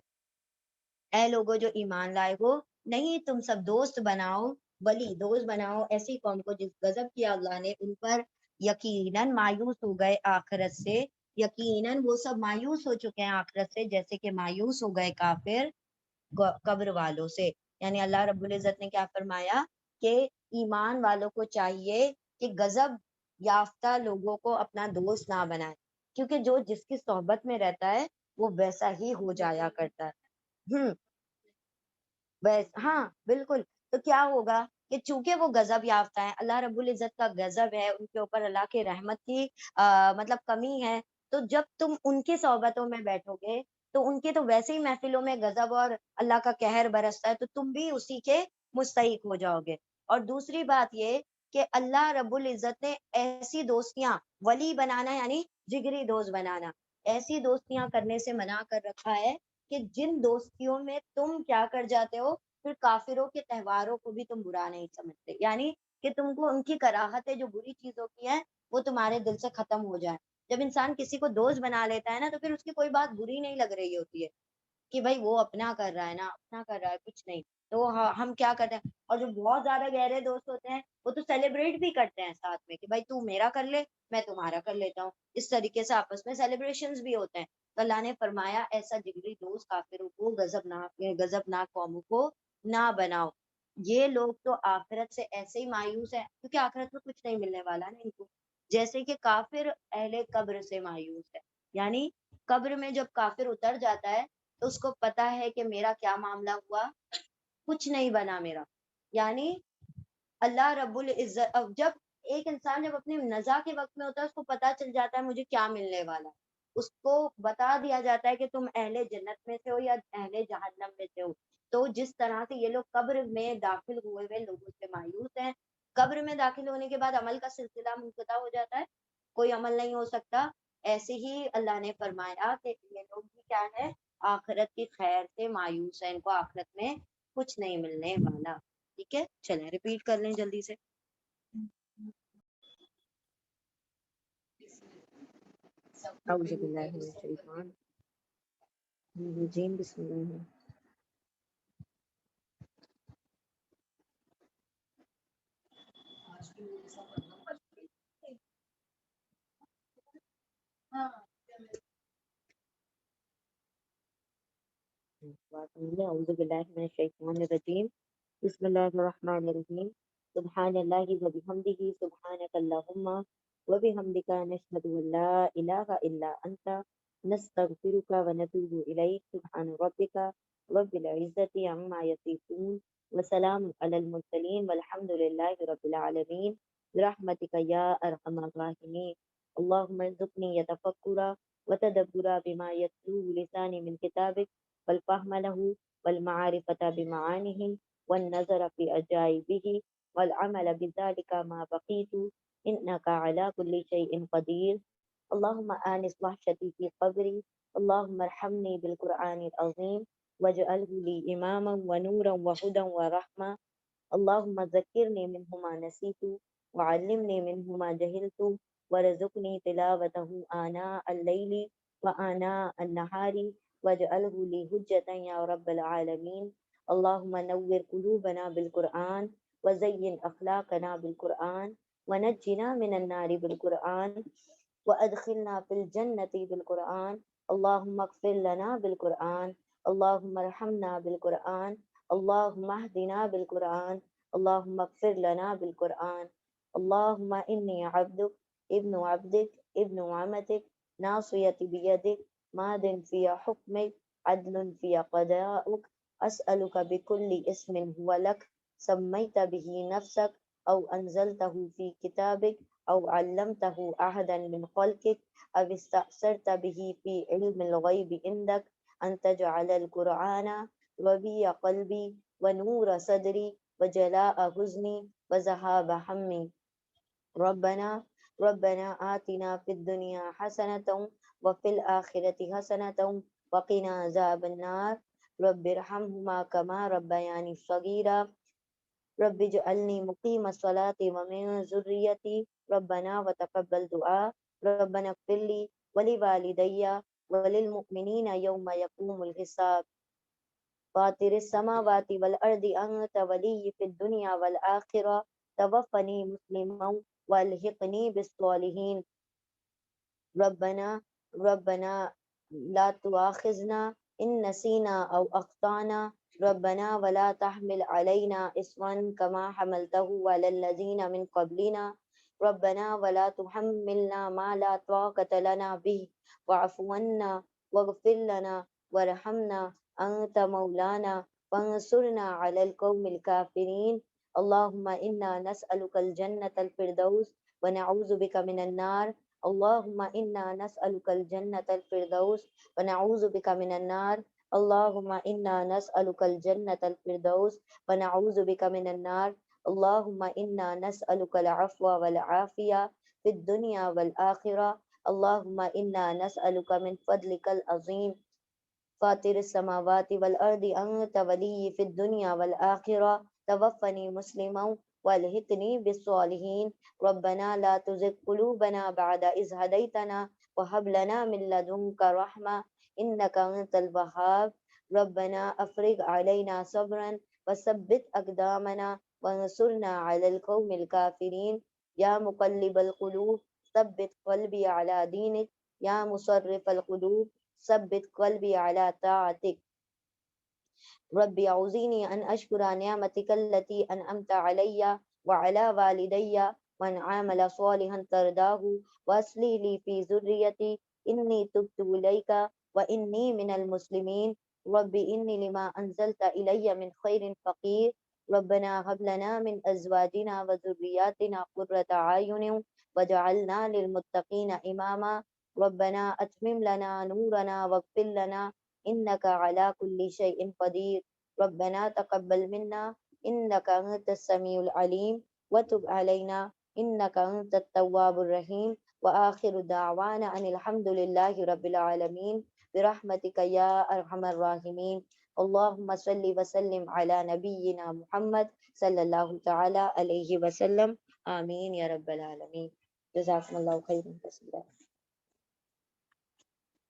اے لوگو جو ایمان لائے ہو، نہیں تم سب دوست بناؤ، ولی دوست بناؤ ایسی قوم کو جس غضب کیا اللہ نے ان پر، یقیناً مایوس ہو گئے آخرت سے، یقیناً وہ سب مایوس ہو چکے ہیں آخرت سے، جیسے کہ مایوس ہو گئے کافر قبر والوں سے۔ یعنی اللہ رب العزت نے کیا فرمایا کہ ایمان والوں کو چاہیے کہ غضب یافتہ لوگوں کو اپنا دوست نہ بنائے، کیونکہ جو جس کی صحبت میں رہتا ہے وہ ویسا ہی ہو جایا کرتا ہے۔ ہاں بالکل، تو کیا ہوگا کہ چونکہ وہ غضب یافتہ ہے، اللہ رب العزت کا غضب ہے ان کے اوپر، اللہ کے رحمت کی مطلب کمی ہے، تو جب تم ان کی صحبتوں میں بیٹھو گے تو ان کے تو ویسے ہی محفلوں میں غضب اور اللہ کا قہر برستا ہے، تو تم بھی اسی کے مستحق ہو جاؤ گے۔ اور دوسری بات یہ کہ اللہ رب العزت نے ایسی دوستیاں، ولی بنانا یعنی جگری دوست بنانا، ایسی دوستیاں کرنے سے منع کر رکھا ہے کہ جن دوستیوں میں تم کیا کر جاتے ہو، پھر کافروں کے تہواروں کو بھی تم برا نہیں سمجھتے، یعنی کہ تم کو ان کی کراہتیں جو بری چیزوں کی ہیں وہ تمہارے دل سے ختم ہو جائے۔ جب انسان کسی کو دوست بنا لیتا ہے نا تو پھر اس کی کوئی بات بری نہیں لگ رہی ہوتی ہے، کہ بھائی وہ اپنا کر رہا ہے نا، اپنا کر رہا ہے، کچھ نہیں، تو ہم کیا کرتے ہیں، اور جو بہت زیادہ گہرے دوست ہوتے ہیں وہ تو سیلیبریٹ بھی کرتے ہیں ساتھ میں کہ بھائی تو میرا کر لے، میں تمہارا کر لیتا ہوں، اس طریقے سے آپس میں سیلیبریشنز بھی ہوتے ہیں. تو اللہ نے فرمایا ایسا جگری دوست کافروں کو، غضبناک قوموں کو نہ بناؤ. یہ لوگ تو آخرت سے ایسے ہی مایوس ہیں کیونکہ آخرت میں کچھ نہیں ملنے والا نا ان کو، جیسے کہ کافر اہل قبر سے مایوس ہے. یعنی قبر میں جب کافر اتر جاتا ہے تو اس کو پتا ہے کہ میرا کیا معاملہ ہوا، کچھ نہیں بنا میرا. یعنی اللہ رب العزت، اب جب ایک انسان جب اپنے نزا کے وقت میں ہوتا ہے اس کو پتا چل جاتا ہے مجھے کیا ملنے والا ہے، اس کو بتا دیا جاتا ہے کہ تم اہل جنت میں سے ہو یا اہل جہنم میں سے ہو. تو جس طرح سے یہ لوگ قبر میں داخل ہوئے ہوئے لوگوں سے مایوس ہیں، قبر میں داخل ہونے کے بعد عمل کا سلسلہ منقطع ہو جاتا ہے، کوئی عمل نہیں ہو سکتا. ایسے ہی اللہ نے فرمایا کہ یہ لوگ بھی کیا ہے، آخرت کی خیر سے مایوس ہے، ان کو آخرت میں کچھ نہیں ملنے والا. ٹھیک ہے، چلیں ریپیٹ کر لیں جلدی سے. اعوذ باللہ من الشیطان الرجیم، بسم اللہ. اعوذ باللہ من الشیطان الرجیم، بسم اللہ الرحمن الرحیم. سبحان اللہ و بحمدہ، سبحانک اللہم و بحمدک، نشہد ان لا الہ الا انت، نستغفرک و نتوب الیک. سبحان ربک رب العزت عما یصفون وسلام علی المرسلین والحمد للہ رب العالمین برحمتک یا ارحم الراحمین. اللہم ارزقنی یتفکرا وتدبرا بما یتلوه لسانی من کتابک والفهم له والمعرفة بمعانه والنظر في أجائبه والعمل بذلك ما بقيت إنك على كل شيء قدير. اللهم آنس وحشتي في قبري، اللهم ارحمني بالقرآن العظيم واجعله لي إماما ونورا وهدى ورحمة. اللهم ذكرني منه ما نسيت وعلمني منه ما جهلت وارزقني تلاوته آناء الليل وآناء النهار واجعله لي حجة يا رب العالمين. اللهم نور قلوبنا بالقرآن وزين أخلاقنا بالقرآن ونجنا من النار بالقرآن وأدخلنا في الجنة بالقرآن. اللهم اغفر لنا بالقرآن، اللهم ارحمنا بالقرآن، اللهم اهدنا بالقرآن، اللهم اغفر لنا بالقرآن. اللهم إني عبدك ابن عبدك ابن عمتك ناصيتي بيدك ماض في حكمك عدل في قضاؤك أسألك بكل اسم هو لك سميت به نفسك أو أنزلته في كتابك أو علمته أحدا من خلقك أو استأثرت به في علم الغيب عندك أن تجعل القرآن ربيع قلبي ونور صدري وجلاء حزني وذهاب همي. ربنا آتنا في الدنيا حسنة وفي الآخرة حسنة وقنا عذاب النار. رب ارحمهما كما ربياني صغيرا. رب اجعلني مقيم الصلاة ومن ذريتي ربنا وتقبل دعاء. ربنا اغفر لي ولوالدي وللمؤمنين يوم يقوم الحساب. فاطر السماوات والأرض أنت ولي في الدنيا والآخرة توفني مسلما والحقني بالصالحين. ربنا لا تؤاخذنا إن نسينا أو أخطأنا ربنا ولا تحمل علينا إصرا كما حملته على الذين من قبلنا ربنا ولا تحملنا ما لا طاقة لنا به واعف عنا واغفر لنا وارحمنا أنت مولانا فانصرنا على القوم الكافرين. اللهم إنا نسألك الجنة الفردوس ونعوذ بك من النار. اللهم إنا نسألك الجنة الفردوس ونعوذ بك من النار. اللهم إنا نسألك الجنة الفردوس ونعوذ بك من النار. اللهم إنا نسألك العفو والعافية في الدنيا والآخرة. اللهم إنا نسألك من فضلك العظيم فاطر السماوات والأرض أنت ولي في الدنيا والآخرة توفني مسلما والحقني بالصالحين. ربنا لا تزغ قلوبنا بعد إذ هديتنا وهب لنا من لدنك رحمة إنك أنت الوهاب. ربنا افرغ علينا صبرا وثبت اقدامنا وانصرنا على القوم الكافرين يا مقلب القلوب ثبت قلبي على دينك يا مصرف القلوب ثبت قلبي على طاعتك ربي أعوذني أن أشكر نعمتك التي أنعمت علي وعلى والدي وأن أعمل صالحا ترضاه وأصلح لي في ذريتي إني تبت إليك وإني من المسلمين ربي إني لما أنزلت إلي من خير فقير ربنا هب لنا من أزواجنا وذرياتنا قرة أعين وجعلنا للمتقين إماما ربنا أتمم لنا نورنا واغفر لنا إنك على كل شيء قدير ربنا تقبل منا إنك أنت السميع العليم وتب علينا إنك أنت التواب الرحيم وآخر دعوانا أن الحمد لله رب العالمين برحمتك يا أرحم الراحمين اللهم صل وسلم على نبينا محمد صلى الله تعالى عليه وسلم آمين يا رب العالمين جزاكم الله خيرا كثيرا